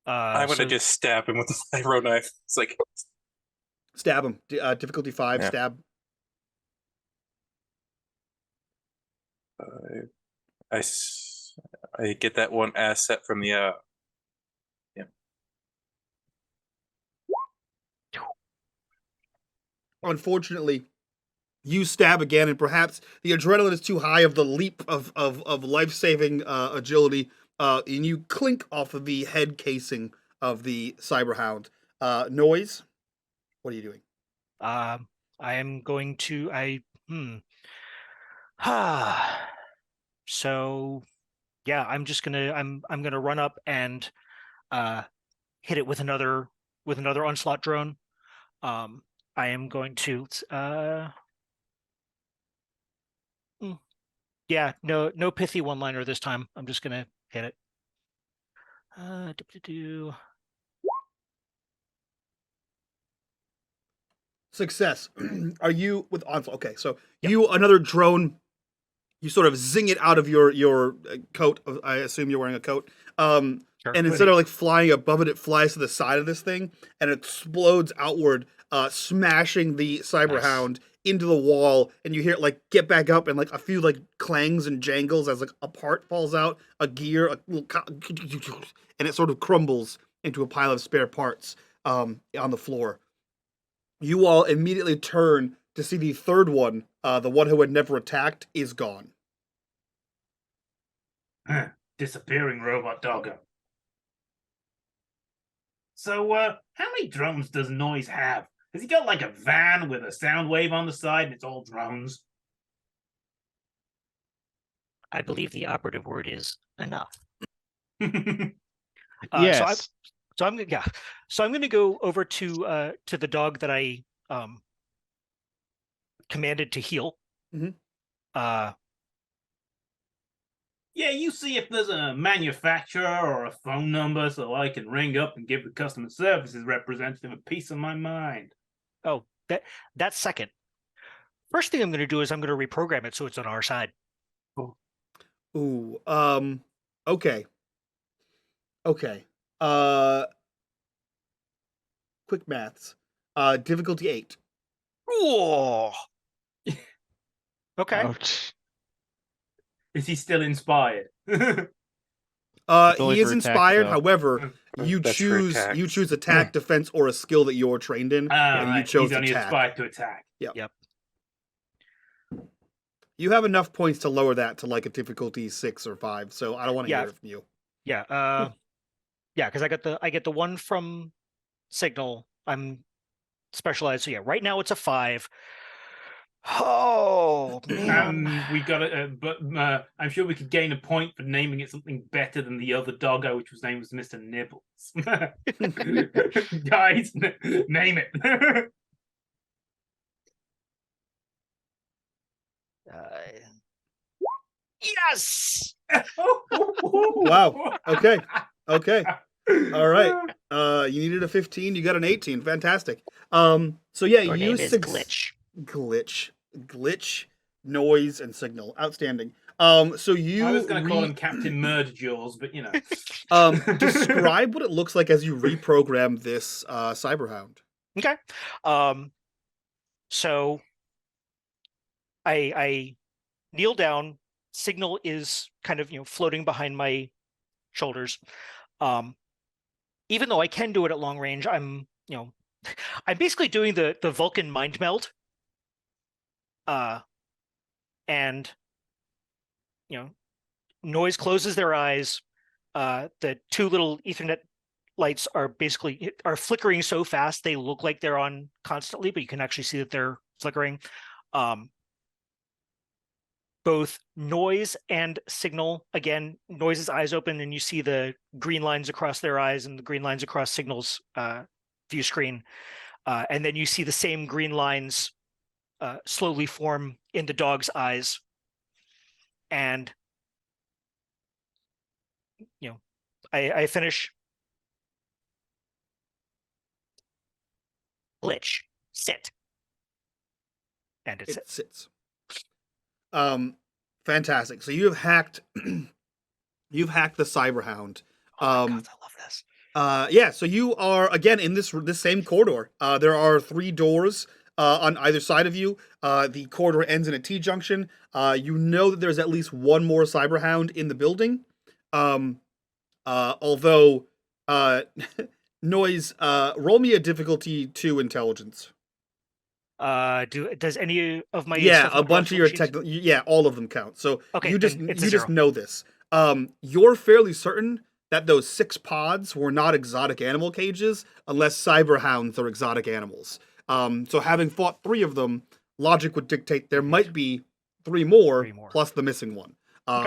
Speaker 4: I'm gonna just stab him with the fibro knife. It's like
Speaker 1: stab him. Difficulty 5. Stab.
Speaker 4: I get that 1 asset from the
Speaker 1: Unfortunately, you stab again, and perhaps the adrenaline is too high of the leap of life-saving agility, and you clink off of the head casing of the Cyberhound. Noise, what are you doing?
Speaker 2: I am going to so yeah, I'm just gonna I'm gonna run up and hit it with another onslaught drone. I am going to yeah, no pithy one-liner this time. I'm just gonna hit it.
Speaker 1: Success. Are you with onslaught? Okay, so you another drone. You sort of zing it out of your coat. I assume you're wearing a coat.
Speaker 2: Sure.
Speaker 1: And instead of like flying above it, it flies to the side of this thing and it explodes outward, smashing the Cyberhound into the wall. And you hear it like get back up and like a few like clangs and jangles as like a part falls out, a gear, and it sort of crumbles into a pile of spare parts on the floor. You all immediately turn to see the third one, the one who had never attacked, is gone.
Speaker 5: Disappearing robot doggo. So, how many drones does Noise have? Has he got like a van with a sound wave on the side and it's all drones?
Speaker 6: I believe the operative word is enough.
Speaker 3: Yes.
Speaker 2: So I'm going to go over to the dog that I commanded to heal.
Speaker 1: Mm-hmm.
Speaker 5: Yeah, you see if there's a manufacturer or a phone number so I can ring up and give the customer services representative a piece of my mind.
Speaker 2: Oh, that's second. First thing I'm going to do is I'm going to reprogram it so it's on our side.
Speaker 1: Ooh, okay. Okay. Quick maths. Difficulty 8.
Speaker 2: Whoa. Okay.
Speaker 3: Ouch.
Speaker 5: Is he still inspired?
Speaker 3: only
Speaker 1: He is
Speaker 3: for attack,
Speaker 1: inspired.
Speaker 3: though.
Speaker 1: However, you
Speaker 4: That's for
Speaker 1: choose
Speaker 4: attacks.
Speaker 1: attack, defense, or a skill that you're trained in, and you
Speaker 5: Right.
Speaker 1: chose
Speaker 5: He's only
Speaker 1: attack.
Speaker 5: aspired to attack.
Speaker 1: You have enough points to lower that to like a difficulty 6 or 5, so I don't want to
Speaker 2: Yeah.
Speaker 1: hear it from you.
Speaker 2: Yeah. Yeah, because I get the one from Signal. I'm specialized. So yeah, right now it's a 5. Oh man.
Speaker 5: We got it, but I'm sure we could gain a point for naming it something better than the other doggo, which was named Mr. Nibbles. Guys, name it.
Speaker 2: Yes.
Speaker 1: Wow. Okay. All right. You needed a 15. You got an 18. Fantastic. So yeah,
Speaker 6: Your
Speaker 1: you
Speaker 6: name is Glitch.
Speaker 1: glitch, noise, and signal. Outstanding. So you
Speaker 5: I was going to call him Captain Murder Jaws, but you know.
Speaker 1: describe what it looks like as you reprogram this Cyberhound.
Speaker 2: Okay. So I kneel down. Signal is kind of floating behind my shoulders. Even though I can do it at long range, I'm basically doing the Vulcan mind meld. And noise closes their eyes. The 2 little Ethernet lights are flickering so fast they look like they're on constantly, but you can actually see that they're flickering. Both noise and signal, again, noise's eyes open and you see the green lines across their eyes and the green lines across signal's view screen. And then you see the same green lines slowly form in the dog's eyes. And, I finish.
Speaker 6: Glitch. Sit.
Speaker 2: And
Speaker 1: It sits. Fantastic. So you have hacked you've hacked the Cyberhound.
Speaker 2: Oh my God, I love this.
Speaker 1: Yeah, so you are again in this same corridor. There are 3 doors on either side of you. The corridor ends in a T-junction. You know that there's at least one more Cyberhound in the building. Although Noise, roll me a difficulty 2 intelligence.
Speaker 2: Does any of my
Speaker 1: Yeah,
Speaker 2: stuff
Speaker 1: a bunch of your
Speaker 2: intelligence sheets?
Speaker 1: yeah, all of them count. So
Speaker 2: Okay,
Speaker 1: you just
Speaker 2: then it's a 0.
Speaker 1: know this. You're fairly certain that those 6 pods were not exotic animal cages unless cyberhounds are exotic animals. So having fought 3 of them, logic would dictate there might be 3 more, plus the missing one,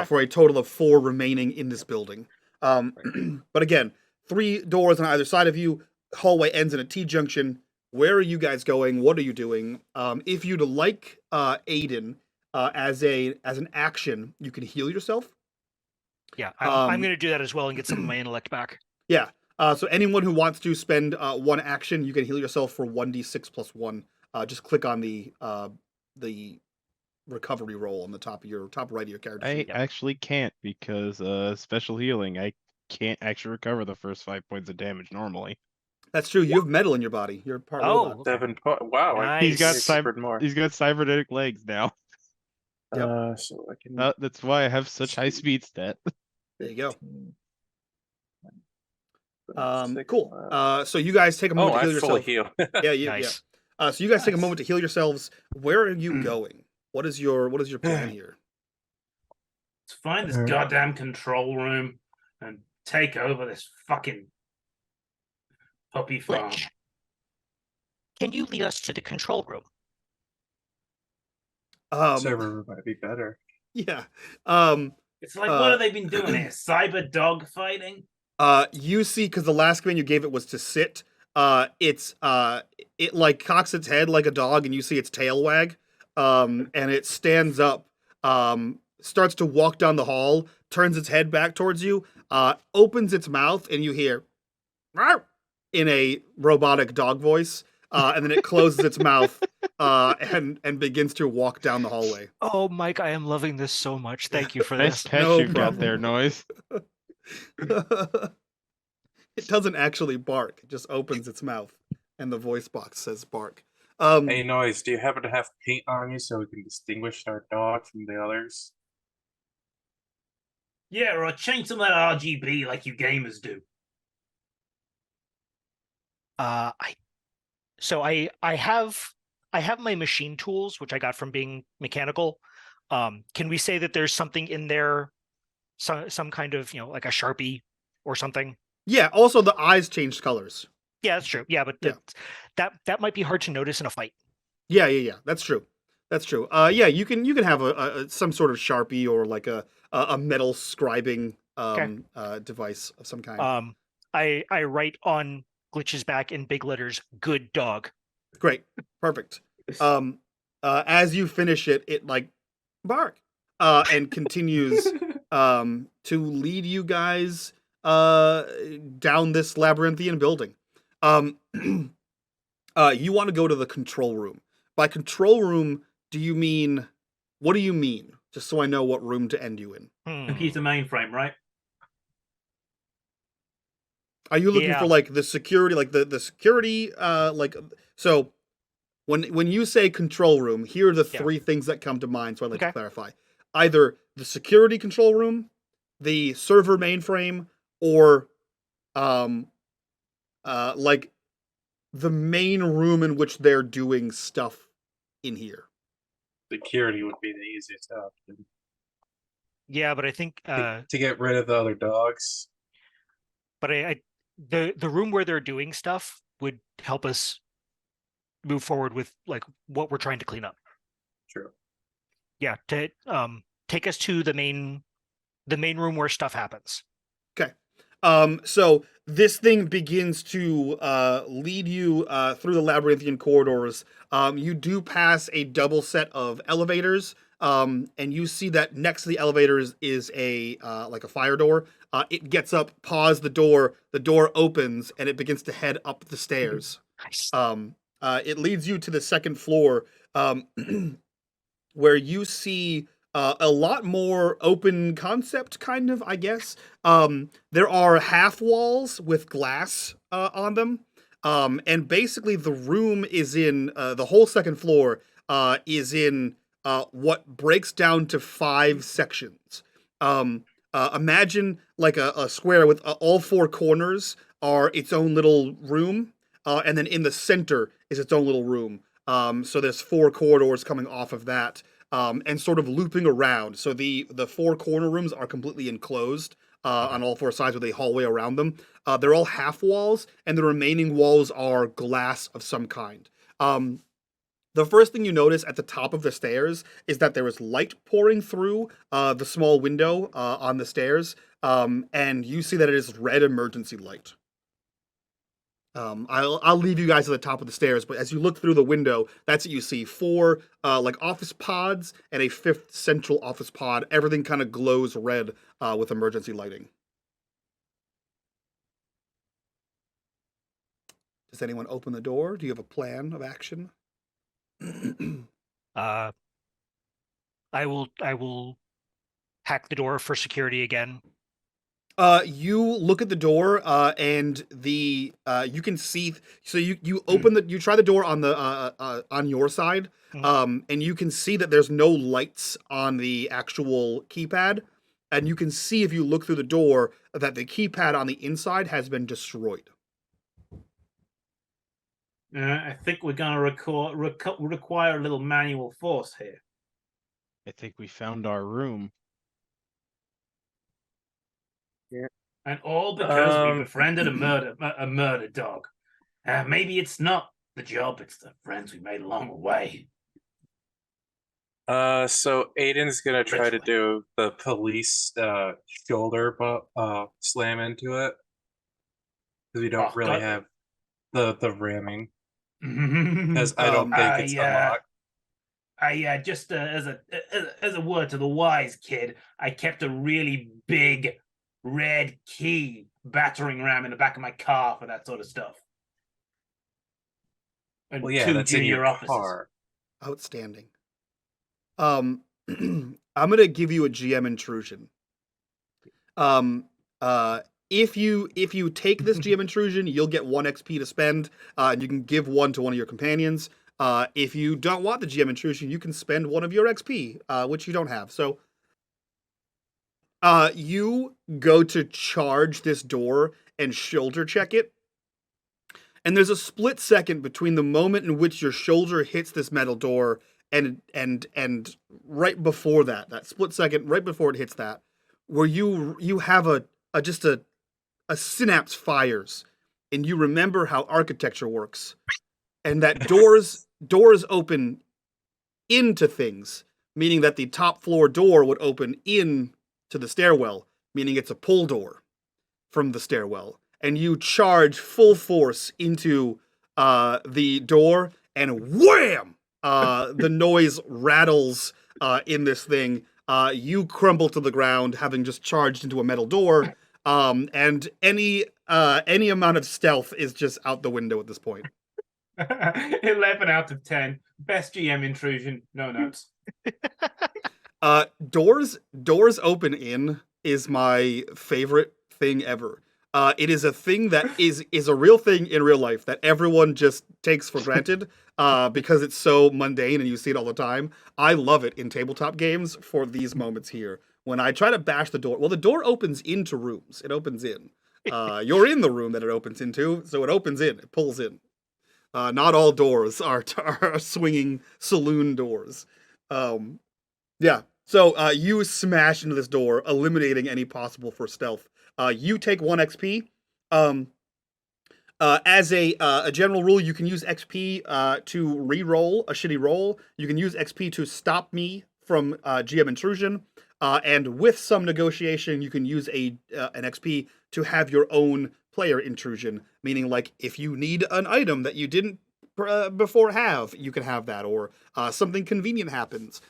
Speaker 1: for a total of 4 remaining in this building. But again, 3 doors on either side of you. Hallway ends in a T-junction. Where are you guys going? What are you doing? If you'd like Aiden as an action, you can heal yourself.
Speaker 2: Yeah, I'm going to do that as well and get some of my intellect back.
Speaker 1: Yeah. So anyone who wants to spend 1 action, you can heal yourself for 1d6 plus 1. Just click on the recovery roll on the top right of your character sheet.
Speaker 3: I actually can't because special healing. I can't actually recover the first 5 points of damage normally.
Speaker 1: That's true. You have metal in your body. You're part robot.
Speaker 4: 7 points. Wow.
Speaker 2: Nice.
Speaker 3: He's got
Speaker 4: more.
Speaker 3: He's got cybernetic legs now.
Speaker 1: Yep.
Speaker 4: So I can.
Speaker 3: That's why I have such high speed stat.
Speaker 1: There you go. Cool. So you guys take a moment to heal
Speaker 4: fully
Speaker 1: yourself.
Speaker 4: heal.
Speaker 1: Yeah.
Speaker 2: Nice.
Speaker 1: So you guys take a moment to heal yourselves. Where are you going? What is your plan here?
Speaker 5: Let's find this goddamn control room and take over this fucking puppy farm.
Speaker 6: Glitch. Can you lead us to the control room?
Speaker 4: Server room might be better.
Speaker 1: Yeah.
Speaker 5: It's like, what have they been doing here? Cyber dog fighting?
Speaker 1: You see, because the last command you gave it was to sit. It like cocks its head like a dog, and you see its tail wag. And it stands up, starts to walk down the hall, turns its head back towards you, opens its mouth, and you hear "Rawr!" in a robotic dog voice, and then it closes its mouth and begins to walk down the hallway.
Speaker 2: Oh, Mike, I am loving this so much. Thank you for
Speaker 3: Nice
Speaker 2: this.
Speaker 3: pet
Speaker 1: No
Speaker 3: you've got
Speaker 1: problem.
Speaker 3: there, Noise.
Speaker 1: It doesn't actually bark. It just opens its mouth, and the voice box says bark.
Speaker 4: Hey, Noise, do you happen to have paint on you so we can distinguish our dog from the others?
Speaker 5: Yeah, or change some of that RGB like you gamers do.
Speaker 2: I have my machine tools, which I got from being mechanical. Can we say that there's something in there, some kind of, like a Sharpie or something?
Speaker 1: Yeah. Also, the eyes changed colors.
Speaker 2: Yeah, that's true. Yeah, but
Speaker 1: Yeah.
Speaker 2: that might be hard to notice in a fight.
Speaker 1: Yeah. That's true. That's true. Yeah, you can have a some sort of Sharpie or like a metal scribing device of some kind.
Speaker 2: I write on Glitch's back in big letters, "Good dog."
Speaker 1: Great. Perfect. As you finish it, it like bark and continues to lead you guys down this labyrinthian building. You want to go to the control room. By control room, what do you mean? Just so I know what room to end you in.
Speaker 5: Computer mainframe, right?
Speaker 1: Are you looking
Speaker 2: Yeah.
Speaker 1: for like the security, like the security, so when you say control room, here are the
Speaker 2: Yeah.
Speaker 1: three things that come to mind, so I'd like to
Speaker 2: Okay.
Speaker 1: clarify. Either the security control room, the server mainframe, or like the main room in which they're doing stuff in here.
Speaker 4: Security would be the easiest option.
Speaker 2: Yeah, but I think
Speaker 4: To get rid of the other dogs.
Speaker 2: but the room where they're doing stuff would help us move forward with like what we're trying to clean up.
Speaker 4: True.
Speaker 2: Yeah, to take us to the main room where stuff happens.
Speaker 1: Okay. So this thing begins to lead you through the labyrinthian corridors. You do pass a double set of elevators, and you see that next to the elevators is a like a fire door. It gets up, pause the door opens, and it begins to head up the stairs.
Speaker 2: Nice.
Speaker 1: It leads you to the second floor, where you see a lot more open concept, kind of, I guess. There are half walls with glass on them. And basically, the room is in the whole second floor is in what breaks down to 5 sections. Imagine like a square with all 4 corners are its own little room, and then in the center is its own little room. So there's 4 corridors coming off of that. And sort of looping around. So the 4 corner rooms are completely enclosed on all 4 sides with a hallway around them. They're all half walls, and the remaining walls are glass of some kind. The first thing you notice at the top of the stairs is that there is light pouring through the small window on the stairs, and you see that it is red emergency light. I'll leave you guys at the top of the stairs, but as you look through the window, that's what you see. 4 like office pods and a 5th central office pod. Everything kind of glows red with emergency lighting. Does anyone open the door? Do you have a plan of action?
Speaker 2: I will hack the door for security again.
Speaker 1: You look at the door, and the you can see. So you open you try the door on the on your side, and you can see that there's no lights on the actual keypad, and you can see if you look through the door that the keypad on the inside has been destroyed.
Speaker 5: I think we're gonna require a little manual force here.
Speaker 3: I think we found our room.
Speaker 5: And all because we befriended a murder dog. Maybe it's not the job; it's the friends we made along the way.
Speaker 4: So Aiden's gonna try to do the police shoulder slam into it because we don't really have the ramming. Because I don't think it's unlocked.
Speaker 5: Just as a word to the wise kid, I kept a really big red key battering ram in the back of my car for that sort of stuff. And
Speaker 4: Well, yeah,
Speaker 5: 2
Speaker 4: that's in
Speaker 5: junior
Speaker 4: your
Speaker 5: officers.
Speaker 4: car.
Speaker 1: Outstanding. I'm gonna give you a GM intrusion. If you take this GM intrusion, you'll get 1 XP to spend, and you can give 1 to one of your companions. If you don't want the GM intrusion, you can spend 1 of your XP, which you don't have. So You go to charge this door and shoulder check it. And there's a split second between the moment in which your shoulder hits this metal door and right before that split second right before it hits that, where you have a synapse fires and you remember how architecture works and that doors open into things, meaning that the top floor door would open in to the stairwell, meaning it's a pull door from the stairwell, and you charge full force into the door, and wham! The noise rattles in this thing. You crumble to the ground, having just charged into a metal door, and any amount of stealth is just out the window at this point.
Speaker 5: 11 out of 10. Best GM intrusion. No notes.
Speaker 1: Doors open in is my favorite thing ever. It is a thing that is a real thing in real life that everyone just takes for granted because it's so mundane and you see it all the time. I love it in tabletop games for these moments here. When I try to bash the door, well, the door opens into rooms. It opens in. You're in the room that it opens into, so it opens in. It pulls in. Not all doors are swinging saloon doors. Yeah. So you smash into this door, eliminating any possible for stealth. You take 1 XP. As a general rule, you can use XP to re-roll a shitty roll. You can use XP to stop me from GM intrusion. And with some negotiation, you can use an XP to have your own player intrusion. Meaning, like, if you need an item that you didn't before have, you can have that. Or something convenient happens.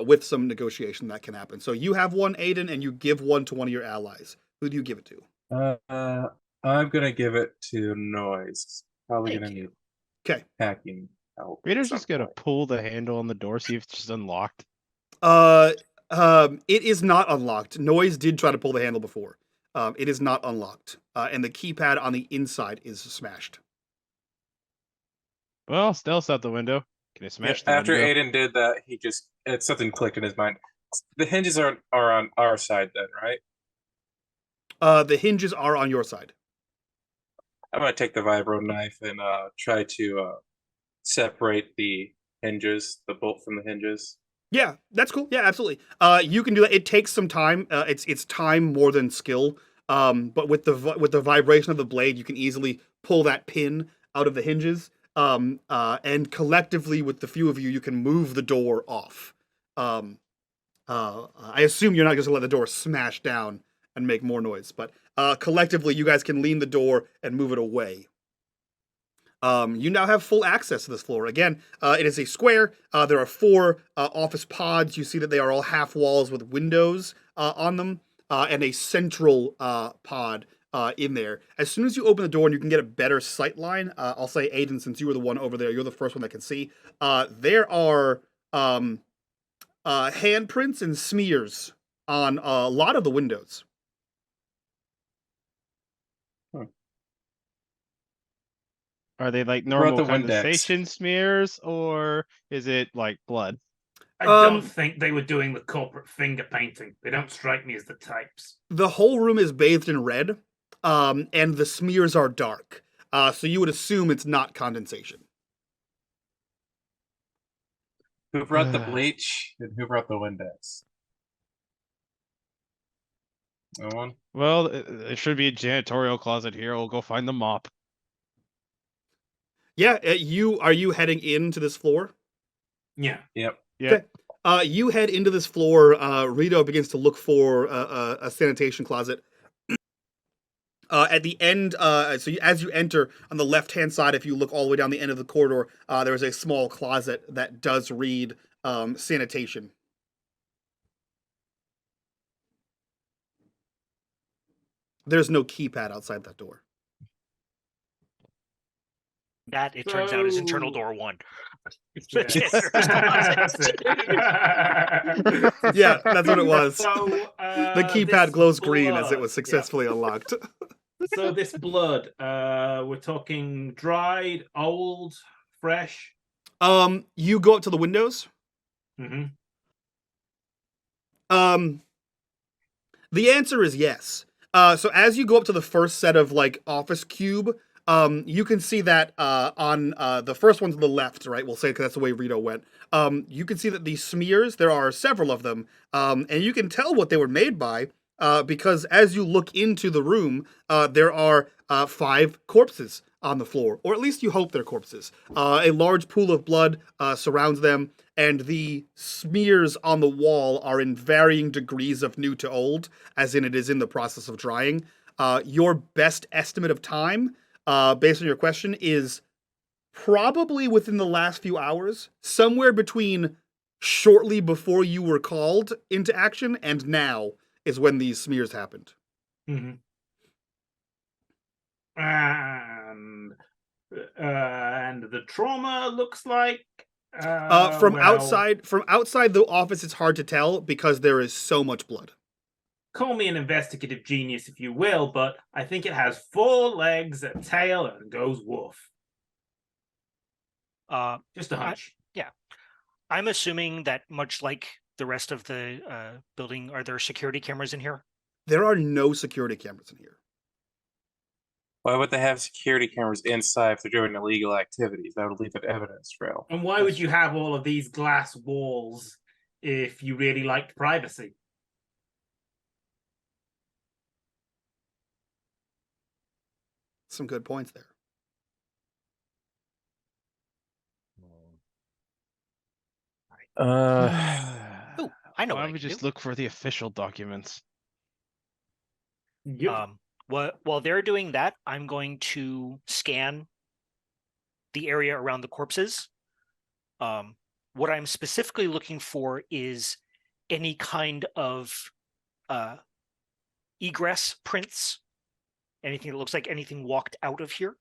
Speaker 1: With some negotiation that can happen. So you have 1, Aiden, and you give 1 to one of your allies. Who do you give it to?
Speaker 4: I'm gonna give it to Noise. Probably
Speaker 6: Thank
Speaker 4: gonna
Speaker 6: you.
Speaker 4: need
Speaker 1: Okay.
Speaker 4: hacking help. at
Speaker 3: Rito's
Speaker 4: some
Speaker 3: just gonna
Speaker 4: point.
Speaker 3: pull the handle on the door, see if it's just unlocked.
Speaker 1: It is not unlocked. Noise did try to pull the handle before. It is not unlocked. And the keypad on the inside is smashed.
Speaker 3: Well, stealth's out the window. Can I smash the
Speaker 4: After
Speaker 3: window?
Speaker 4: Aiden did that, something clicked in his mind. The hinges are on our side then, right?
Speaker 1: The hinges are on your side.
Speaker 4: I'm gonna take the vibro knife and try to separate the hinges, the bolt from the hinges.
Speaker 1: Yeah, that's cool. Yeah, absolutely. You can do that. It takes some time. It's time more than skill. But with the vibration of the blade, you can easily pull that pin out of the hinges. And collectively, with the few of you, you can move the door off. I assume you're not just gonna let the door smash down and make more noise, but collectively, you guys can lean the door and move it away. You now have full access to this floor. Again, it is a square. There are 4 office pods. You see that they are all half walls with windows on them, and a central pod in there. As soon as you open the door and you can get a better sight line, I'll say, Aiden, since you were the one over there, you're the first one that can see. There are handprints and smears on a lot of the windows.
Speaker 3: Are they like
Speaker 4: What about
Speaker 3: normal
Speaker 4: the Windex?
Speaker 3: condensation smears, or is it like blood?
Speaker 5: I don't think they were doing the corporate finger painting. They don't strike me as the types.
Speaker 1: The whole room is bathed in red, and the smears are dark. So you would assume it's not condensation.
Speaker 4: Who brought the bleach and who brought the Windex? No one?
Speaker 3: Well, there should be a janitorial closet here. We'll go find the mop.
Speaker 1: Yeah, are you heading into this floor?
Speaker 5: Yeah.
Speaker 4: Yep.
Speaker 3: Yeah.
Speaker 1: Okay. You head into this floor. Rito begins to look for a sanitation closet. At the end, as you enter on the left-hand side, if you look all the way down the end of the corridor, there is a small closet that does read sanitation. There's no keypad outside that door.
Speaker 2: That, it turns out, is internal
Speaker 5: So-
Speaker 2: door 1.
Speaker 5: Yes.
Speaker 2: That's
Speaker 5: That's it.
Speaker 1: Yeah, that's what it was.
Speaker 5: So,
Speaker 1: The keypad
Speaker 5: this
Speaker 1: glows green as it
Speaker 5: blood,
Speaker 1: was successfully unlocked.
Speaker 5: yeah. So this blood, we're talking dried, old, fresh.
Speaker 1: You go up to the windows.
Speaker 5: Mm-hmm.
Speaker 1: The answer is yes. So as you go up to the first set of like office cube, you can see that on the first one to the left, right? We'll say because that's the way Rito went. You can see that these smears, there are several of them, and you can tell what they were made by because as you look into the room, there are 5 corpses on the floor, or at least you hope they're corpses. A large pool of blood surrounds them, and the smears on the wall are in varying degrees of new to old, as in it is in the process of drying. Your best estimate of time, based on your question, is probably within the last few hours, somewhere between shortly before you were called into action and now is when these smears happened.
Speaker 5: Mm-hmm. And the trauma looks like
Speaker 1: From
Speaker 5: well,
Speaker 1: outside the office, it's hard to tell because there is so much blood.
Speaker 5: call me an investigative genius if you will, but I think it has 4 legs, a tail, and goes woof. Just a hunch.
Speaker 2: I'm assuming that much like the rest of the building, are there security cameras in here?
Speaker 1: There are no security cameras in here.
Speaker 4: Why would they have security cameras inside if they're doing illegal activities? That would leave an evidence trail.
Speaker 5: And why would you have all of these glass walls if you really liked privacy?
Speaker 1: Some good points there.
Speaker 2: Oh, I know.
Speaker 3: Why
Speaker 2: What
Speaker 3: don't we just look for the official documents?
Speaker 5: Yep.
Speaker 2: While they're doing that, I'm going to scan the area around the corpses. What I'm specifically looking for is any kind of egress prints, anything that looks like anything walked out of here.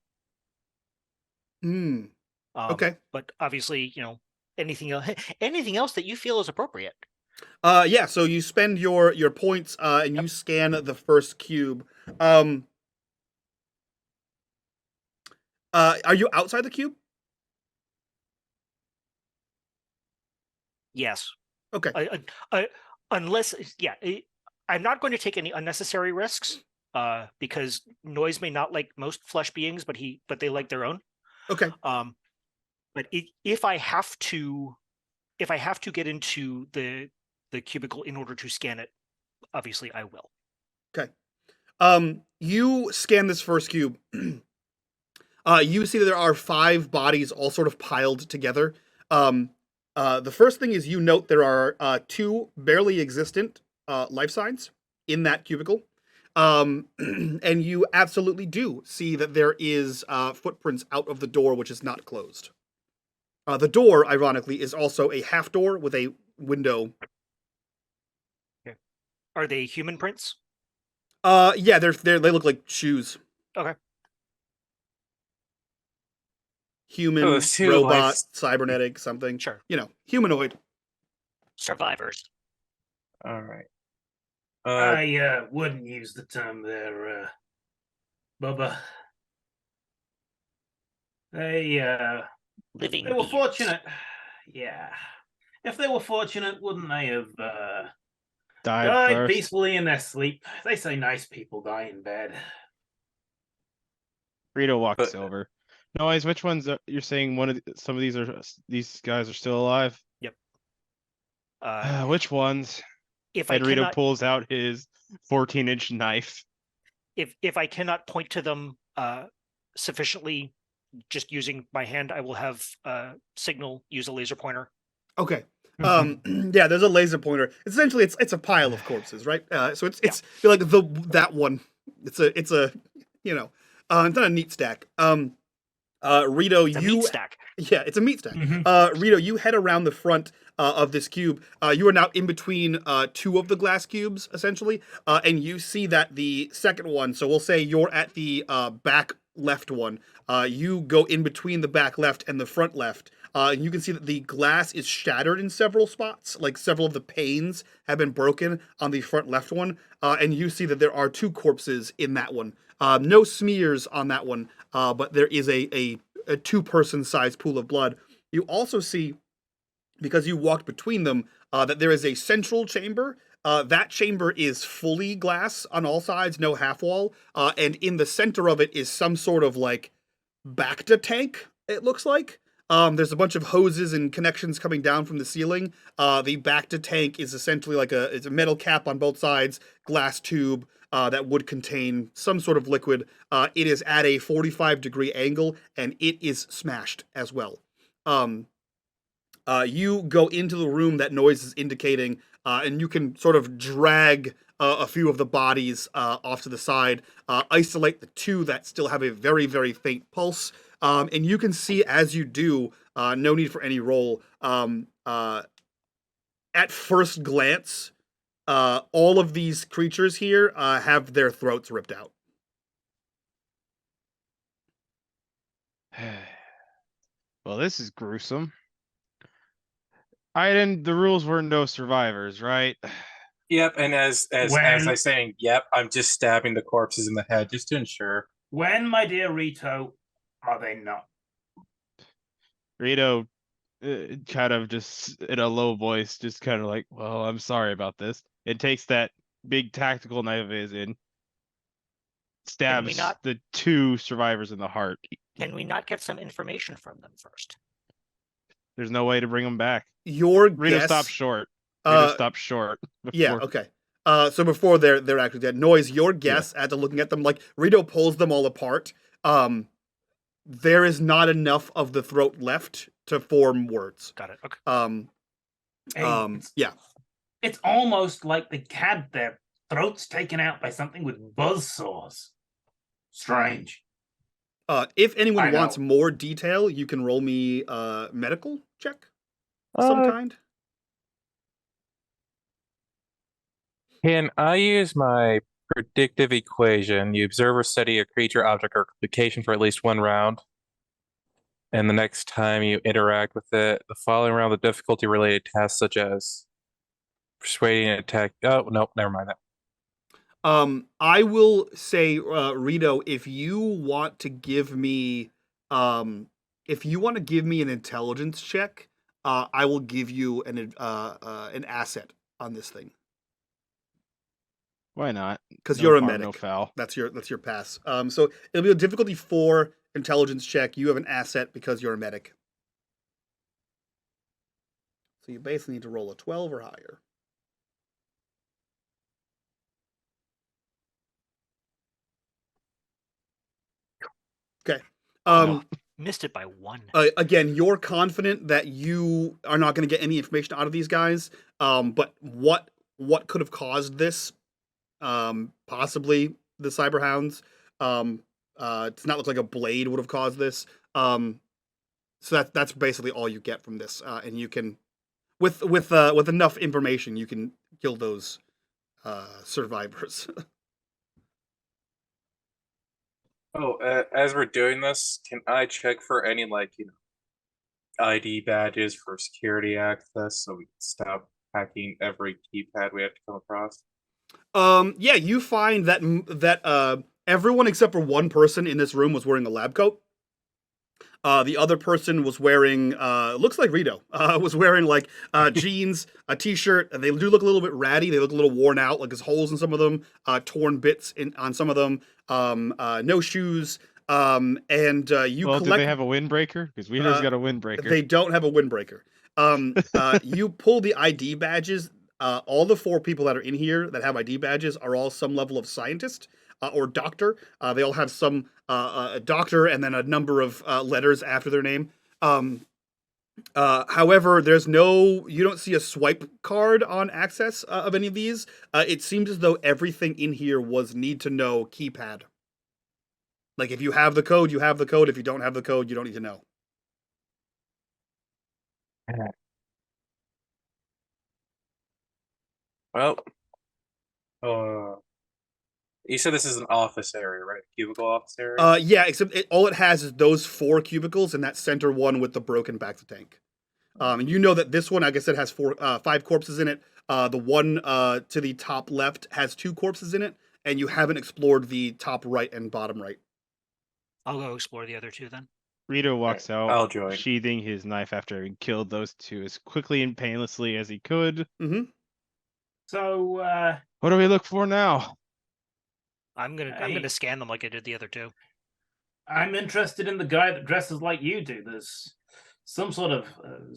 Speaker 1: Okay.
Speaker 2: But obviously, anything else that you feel is appropriate.
Speaker 1: Yeah, so you spend your points and you scan the first cube. Are you outside the cube?
Speaker 2: Yes.
Speaker 1: Okay.
Speaker 2: Unless, I'm not going to take any unnecessary risks because Noise may not like most flesh beings, but they like their own.
Speaker 1: Okay.
Speaker 2: But if I have to get into the cubicle in order to scan it, obviously I will.
Speaker 1: Okay. You scan this first cube. You see that there are 5 bodies all sort of piled together. The first thing is you note there are 2 barely existent life signs in that cubicle. And you absolutely do see that there is footprints out of the door, which is not closed. The door, ironically, is also a half door with a window.
Speaker 2: Okay. Are they human prints?
Speaker 1: Yeah, they look like shoes.
Speaker 2: Okay.
Speaker 1: Human, robot, cybernetic, something.
Speaker 2: Sure.
Speaker 1: Humanoid.
Speaker 6: Survivors.
Speaker 4: All right.
Speaker 5: I wouldn't use the term there, Bubba. They
Speaker 6: Living
Speaker 5: were
Speaker 6: beings.
Speaker 5: fortunate. Yeah. If they were fortunate, wouldn't they have died
Speaker 3: first.
Speaker 5: peacefully in their sleep? They say nice people die in bed.
Speaker 3: Rito walks over. Noise, which ones you're saying some of these guys are still alive?
Speaker 2: Yep.
Speaker 3: Which ones?
Speaker 2: If
Speaker 3: And
Speaker 2: I
Speaker 3: Rito
Speaker 2: cannot,
Speaker 3: pulls out his 14-inch knife.
Speaker 2: if I cannot point to them sufficiently, just using my hand, I will have Signal use a laser pointer.
Speaker 1: Okay. Yeah, there's a laser pointer. Essentially, it's a pile of corpses, right? So it's like that one. It's a it's not a neat stack. Rito,
Speaker 2: It's a meat stack.
Speaker 1: Yeah, it's a meat stack. Rito, you head around the front of this cube. You are now in between 2 of the glass cubes, essentially, and you see that the second one. So we'll say you're at the back left one. You go in between the back left and the front left. And you can see that the glass is shattered in several spots, like several of the panes have been broken on the front left one. And you see that there are 2 corpses in that one. No smears on that one, but there is a 2-person sized pool of blood. You also see, because you walked between them, that there is a central chamber That chamber is fully glass on all sides, no half wall, and in the center of it is some sort of like Bacta tank. It looks like. There's a bunch of hoses and connections coming down from the ceiling. The Bacta tank is essentially like it's a metal cap on both sides, glass tube that would contain some sort of liquid. It is at a 45-degree angle, and it is smashed as well. You go into the room that noise is indicating, and you can sort of drag a few of the bodies off to the side, isolate the two that still have a very, very faint pulse, and you can see as you do, no need for any roll, at first glance, all of these creatures here have their throats ripped out.
Speaker 3: Well, this is gruesome. The rules were no survivors, right?
Speaker 4: Yep, and as I saying, yep, I'm just stabbing the corpses in the head just to ensure.
Speaker 5: When, my dear Rito, are they not?
Speaker 3: Rito kind of just in a low voice, just kind of like, well, I'm sorry about this. It takes that big tactical knife of his in, stabs the two survivors in the heart.
Speaker 6: Can we not get some information from them first?
Speaker 3: There's no way to bring them back.
Speaker 1: Your
Speaker 3: Rito
Speaker 1: guess...
Speaker 3: stopped short. Rito stopped short. Before.
Speaker 1: Yeah, okay. So before they're actually dead. Noise, your guess after looking at them, like, Rito pulls them all apart. There is not enough of the throat left to form words.
Speaker 2: Got it. Okay.
Speaker 1: Yeah.
Speaker 5: It's almost like they had their throats taken out by something with buzzsaws. Strange.
Speaker 1: If anyone wants more detail, you can roll me a medical check of some kind.
Speaker 4: Can I use my predictive equation? You observe or study a creature, object, or location for at least one round. And the next time you interact with it, the following round, the difficulty-related tasks such as persuading an attack. Oh, no, never mind that.
Speaker 1: I will say, Rito, if you want to give me an intelligence check, I will give you an asset on this thing.
Speaker 3: Why not?
Speaker 1: Because you're a
Speaker 3: harm,
Speaker 1: medic.
Speaker 3: No foul.
Speaker 1: That's your pass. So it'll be a difficulty 4 intelligence check. You have an asset because you're a medic. So you basically need to roll a 12 or higher. Okay.
Speaker 6: Missed it by 1.
Speaker 1: Again, you're confident that you are not going to get any information out of these guys. But what could have caused this? Possibly the Cyberhounds. Does not look like a blade would have caused this. So that's basically all you get from this. And you can, with enough information, you can kill those survivors.
Speaker 4: As we're doing this, can I check for any ID badges for security access so we can stop hacking every keypad we have to come across?
Speaker 1: Yeah, you find that everyone except for one person in this room was wearing a lab coat. The other person was wearing, looks like Rito, was wearing like jeans, a t-shirt. They do look a little bit ratty. They look a little worn out, like there's holes in some of them, torn bits on some of them, no shoes. Do
Speaker 3: they have a windbreaker? Because Rito's got a windbreaker.
Speaker 1: They don't have a windbreaker. You pull the ID badges. All the 4 people that are in here that have ID badges are all some level of scientist or doctor. They all have some a doctor and then a number of letters after their name. However, you don't see a swipe card on access of any of these. It seems as though everything in here was need to know keypad. Like if you have the code, you have the code. If you don't have the code, you don't need to know.
Speaker 4: Well, you said this is an office area, right? Cubicle office area?
Speaker 1: Yeah, except all it has is those 4 cubicles and that center one with the broken back to tank. And you know that this one, like I said, has 5 corpses in it. The one to the top left has 2 corpses in it, and you haven't explored the top right and bottom right.
Speaker 2: I'll go explore the other 2 then.
Speaker 3: Rito walks out,
Speaker 4: I'll join.
Speaker 3: sheathing his knife after having killed those 2 as quickly and painlessly as he could.
Speaker 1: Mm-hmm.
Speaker 5: So,
Speaker 3: What do we look for now?
Speaker 2: I'm
Speaker 5: Hey.
Speaker 2: gonna scan them like I did the other two.
Speaker 5: I'm interested in the guy that dresses like you do. There's some sort of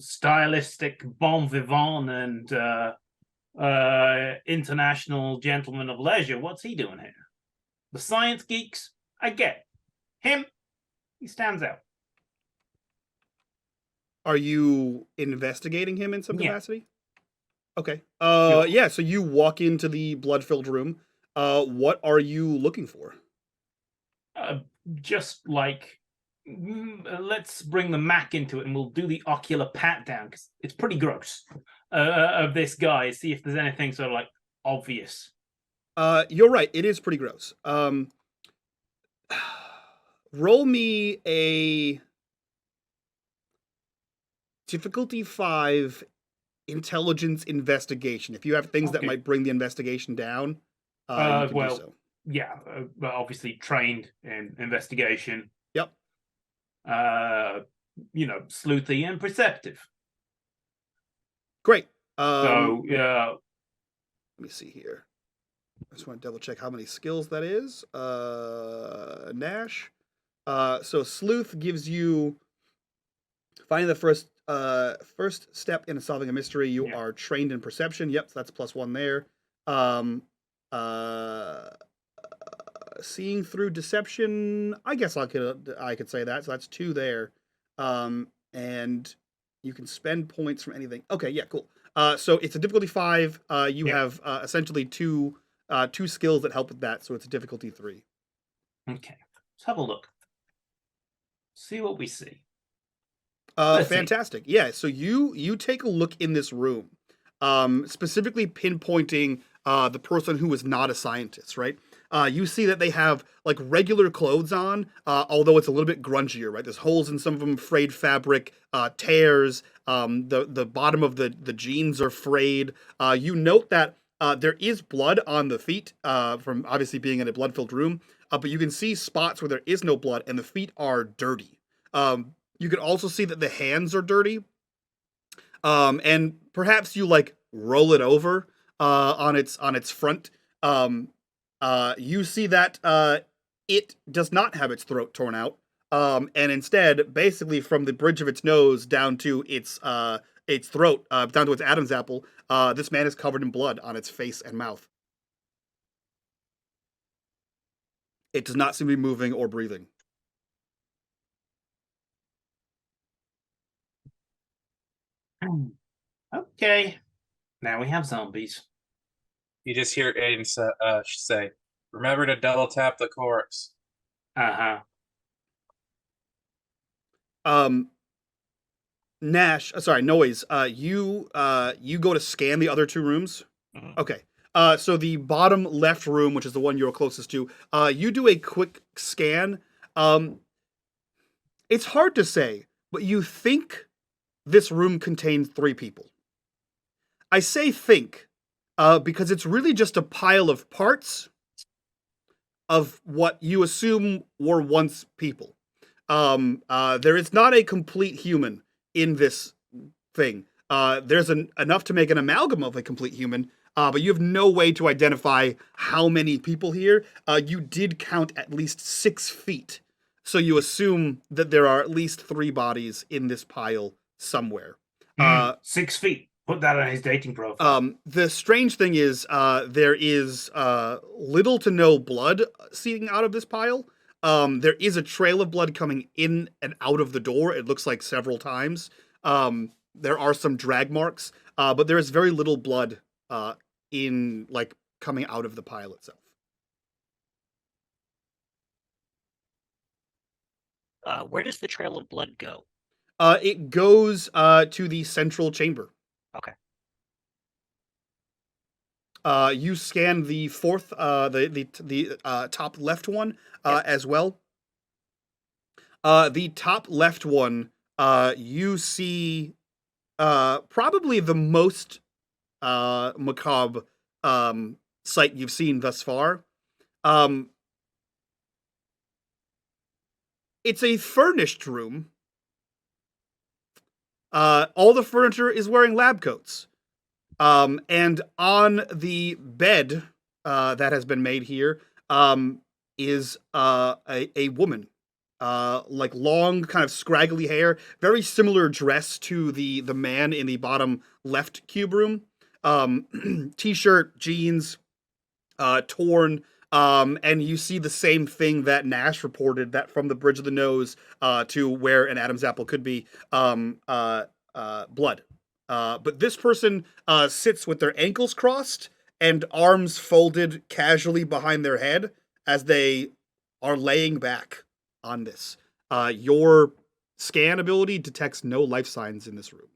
Speaker 5: stylistic bon vivant and international gentleman of leisure. What's he doing here? The science geeks, I get. Him, he stands out.
Speaker 1: Are you investigating him in some
Speaker 5: Yeah.
Speaker 1: capacity? Okay.
Speaker 5: Sure.
Speaker 1: Yeah, so you walk into the blood-filled room. What are you looking for?
Speaker 5: Just like, let's bring the Mac into it and we'll do the ocular pat down because it's pretty gross of this guy. See if there's anything sort of like obvious.
Speaker 1: You're right. It is pretty gross. Roll me a difficulty 5 intelligence investigation. If you have things that
Speaker 5: Okay.
Speaker 1: might bring the investigation down, you can
Speaker 5: well,
Speaker 1: do so.
Speaker 5: Yeah, but obviously trained in investigation.
Speaker 1: Yep.
Speaker 5: Sleuthy and perceptive.
Speaker 1: Great.
Speaker 5: So,
Speaker 1: let me see here. I just want to double check how many skills that is. Nash. So sleuth gives you finding the first step in solving a mystery. You
Speaker 5: Yeah.
Speaker 1: are trained in perception. Yep, so that's +1 there. Seeing through deception. I guess I could say that. So that's 2 there. And you can spend points from anything. Okay, yeah, cool. So it's a difficulty 5. You
Speaker 5: Yeah.
Speaker 1: have essentially two skills that help with that. So it's a difficulty 3.
Speaker 5: Okay, let's have a look. See what we see. Let's see.
Speaker 1: Fantastic. Yeah. So you take a look in this room, specifically pinpointing the person who is not a scientist, right? You see that they have like regular clothes on, although it's a little bit grungier, right? There's holes in some of them, frayed fabric, tears. The bottom of the jeans are frayed. You note that there is blood on the feet from obviously being in a blood-filled room, but you can see spots where there is no blood and the feet are dirty. You can also see that the hands are dirty. And perhaps you like roll it over on its front. You see that it does not have its throat torn out. And instead, basically from the bridge of its nose down to its throat, down to its Adam's apple, this man is covered in blood on its face and mouth. It does not seem to be moving or breathing.
Speaker 5: Okay, now we have zombies.
Speaker 4: You just hear Aiden say, "Remember to double tap the corpse."
Speaker 1: Nash, Noise. You go to scan the other 2 rooms.
Speaker 2: Mhm.
Speaker 1: Okay. So the bottom left room, which is the one you're closest to, you do a quick scan. It's hard to say, but you think this room contains 3 people. I say think, because it's really just a pile of parts of what you assume were once people. There is not a complete human in this thing. There's enough to make an amalgam of a complete human, but you have no way to identify how many people here. You did count at least 6 feet, so you assume that there are at least 3 bodies in this pile somewhere.
Speaker 5: 6 feet. Put that on his dating profile.
Speaker 1: The strange thing is, there is little to no blood seeping out of this pile. There is a trail of blood coming in and out of the door. It looks like several times. There are some drag marks, but there is very little blood in like coming out of the pile itself.
Speaker 6: Where does the trail of blood go?
Speaker 1: It goes to the central chamber.
Speaker 6: Okay.
Speaker 1: You scan the 4th, the top left one as well. The top left one, you see probably the most macabre sight you've seen thus far. It's a furnished room. All the furniture is wearing lab coats. And on the bed that has been made here is a woman. Like long, kind of scraggly hair, very similar dress to the man in the bottom left cube room. T-shirt, jeans, torn. And you see the same thing that Nash reported, that from the bridge of the nose to where an Adam's apple could be, blood. But this person sits with their ankles crossed and arms folded casually behind their head as they are laying back on this. Your scan ability detects no life signs in this room.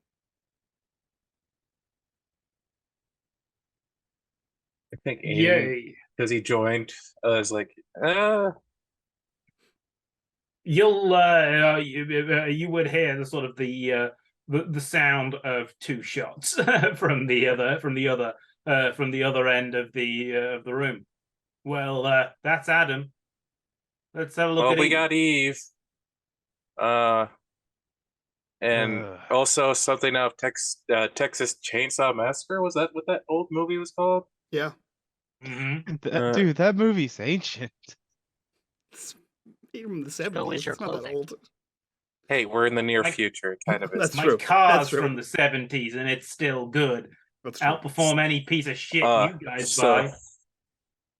Speaker 4: I think Aiden,
Speaker 5: Yay.
Speaker 4: because he joined, is like,
Speaker 5: You would hear the sort of the sound of two shots from the other end of the room. Well, that's Adam. Let's have a look
Speaker 4: well,
Speaker 5: at
Speaker 4: we
Speaker 5: Eve.
Speaker 4: got Eve. And also something out of Texas Chainsaw Massacre. Was that what that old movie was called?
Speaker 1: Yeah.
Speaker 3: Dude, that movie's ancient.
Speaker 1: It's from the
Speaker 6: So
Speaker 1: 70s.
Speaker 6: is your
Speaker 1: It's not that
Speaker 6: clothing.
Speaker 1: old.
Speaker 4: Hey, we're in the near future. It kind of is.
Speaker 1: That's
Speaker 5: My
Speaker 1: true.
Speaker 5: car's
Speaker 1: That's true.
Speaker 5: from the 70s and it's still good.
Speaker 1: That's true.
Speaker 5: Outperform any piece of shit you guys
Speaker 4: so-
Speaker 5: buy.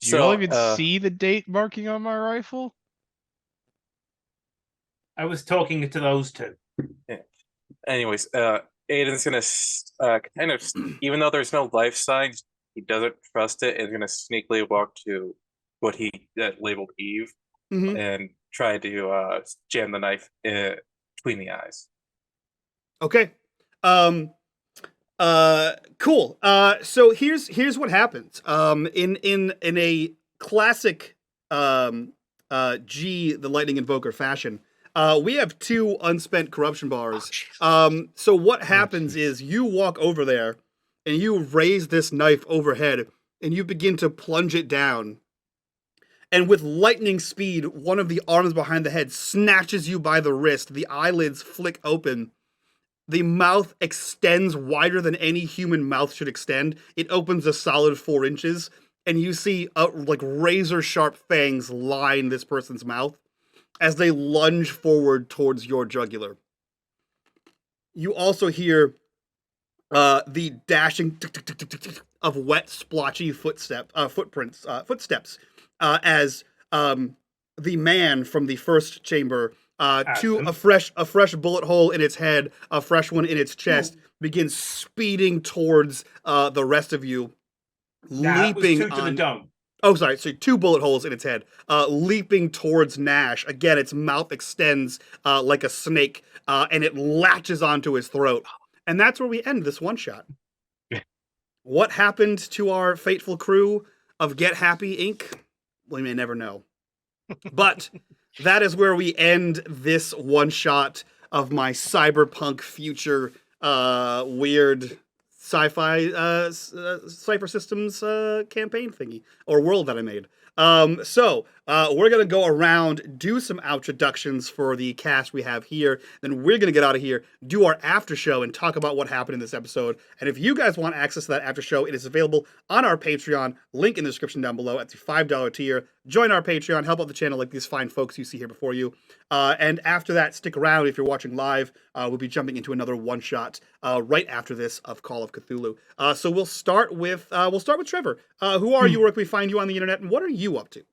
Speaker 3: Do you all even
Speaker 4: So,
Speaker 3: see the date marking on my rifle?
Speaker 5: I was talking to those two.
Speaker 4: anyways, Aiden's gonna kind of, even though there's no life signs, he doesn't trust it, and is gonna sneakily walk to what he labeled Eve
Speaker 1: Mhm.
Speaker 4: and try to jam the knife between the eyes.
Speaker 1: Okay. Cool. So here's what happens. In a classic G the Lightning Invoker fashion, we have two unspent corruption bars. So what happens is you walk over there and you raise this knife overhead and you begin to plunge it down. And with lightning speed, one of the arms behind the head snatches you by the wrist. The eyelids flick open. The mouth extends wider than any human mouth should extend. It opens a solid 4 inches, and you see like razor sharp fangs line this person's mouth as they lunge forward towards your jugular. You also hear the dashing of wet, splotchy footsteps as the man from the first chamber, to a fresh bullet hole in its head, a fresh one in its chest, begins speeding towards the rest of you, leaping
Speaker 5: two to the dome.
Speaker 1: Oh, sorry. So 2 bullet holes in its head, leaping towards Nash. Again, its mouth extends like a snake, and it latches onto his throat. And that's where we end this one shot. What happened to our fateful crew of Get Happy Inc.? We may never know. But that is where we end this one shot of my cyberpunk future weird sci-fi Cypher Systems campaign thingy or world that I made. So we're gonna go around, do some introductions for the cast we have here, then we're gonna get out of here, do our after show, and talk about what happened in this episode. And if you guys want access to that after show, it is available on our Patreon, link in the description down below at the $5 tier. Join our Patreon, help out the channel like these fine folks you see here before you. And after that, stick around if you're watching live. We'll be jumping into another one shot right after this of Call of Cthulhu. So we'll start with Trevor. Who are you? Where can we find you on the internet, and what are you up to?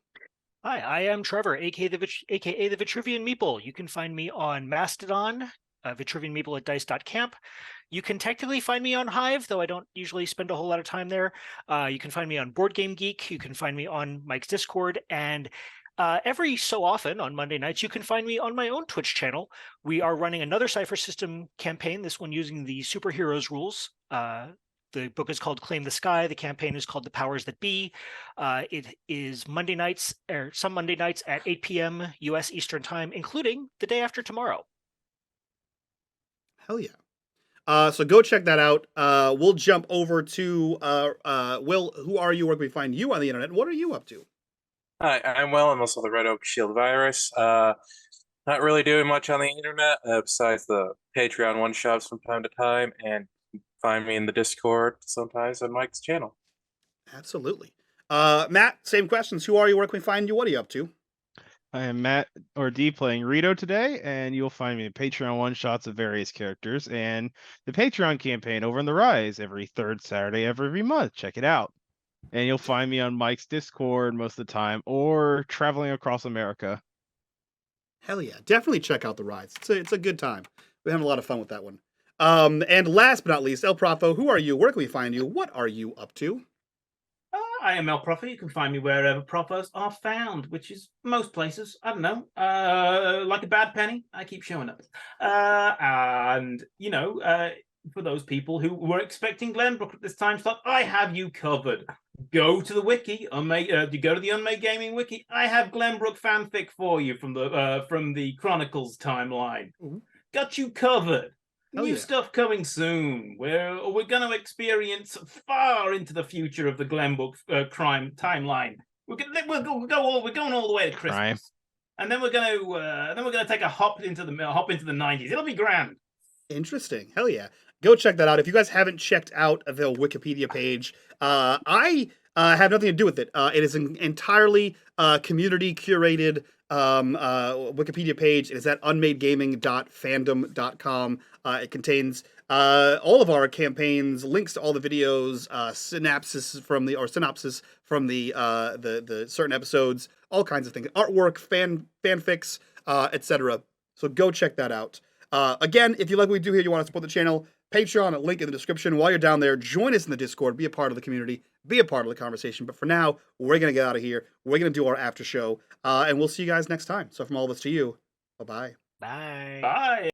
Speaker 2: Hi, I am Trevor, aka the Vitruvian Meeple. You can find me on Mastodon, vitruvianmeeple at dice.camp. You can technically find me on Hive, though I don't usually spend a whole lot of time there. You can find me on Board Game Geek. You can find me on Mike's Discord, and every so often on Monday nights, you can find me on my own Twitch channel. We are running another Cypher System campaign, this one using the Superheroes rules. The book is called Claim the Sky. The campaign is called The Powers That Be. It is Monday nights, or some Monday nights at 8 p.m. U.S. Eastern Time, including the day after tomorrow.
Speaker 1: Hell yeah. So go check that out. We'll jump over to Will. Who are you? Where can we find you on the internet? And what are you up to?
Speaker 4: Hi, I'm Will. I'm also the Red Oak Shield Virus. Not really doing much on the internet besides the Patreon one-shots from time to time, and find me in the Discord, sometimes on Mike's channel.
Speaker 1: Absolutely. Matt, same questions. Who are you? Where can we find you? What are you up to?
Speaker 3: I am Matt or D playing Rito today, and you'll find me in Patreon one-shots of various characters and the Patreon campaign over on the Rise every third Saturday of every month. Check it out. And you'll find me on Mike's Discord most of the time or traveling across America.
Speaker 1: Hell yeah. Definitely check out the rides. It's a good time. We're having a lot of fun with that one. And last but not least, El Profo, who are you? Where can we find you? What are you up to?
Speaker 5: I am El Profo. You can find me wherever Profos are found, which is most places. I don't know. Like a bad penny, I keep showing up. And, you know, for those people who were expecting Glenbrook at this time slot, I have you covered. Go to the wiki. You go to the unMadeGaming wiki. I have Glenbrook fanfic for you from the Chronicles timeline.
Speaker 1: Ooh.
Speaker 5: Got you covered.
Speaker 1: Hell
Speaker 5: New
Speaker 1: yeah.
Speaker 5: stuff coming soon. We're going to experience far into the future of the Glenbrook crime timeline. We're going all the way to Christmas,
Speaker 3: Crime.
Speaker 5: and then we're going to take a hop into the 90s. It'll be grand.
Speaker 1: Interesting. Hell yeah. Go check that out. If you guys haven't checked out the Wikipedia page, I have nothing to do with it. It is an entirely community curated Wikipedia page. It is at unmadegaming.fandom.com. It contains all of our campaigns, links to all the videos, synopsis from the certain episodes, all kinds of things, artwork, fanfics, etc. So go check that out. Again, if you like what we do here, you want to support the channel, Patreon, link in the description. While you're down there, join us in the Discord, be a part of the community, be a part of the conversation. But for now, we're going to get out of here. We're going to do our after show, and we'll see you guys next time. So from all of us to you, bye-bye.
Speaker 6: Bye.
Speaker 5: Bye.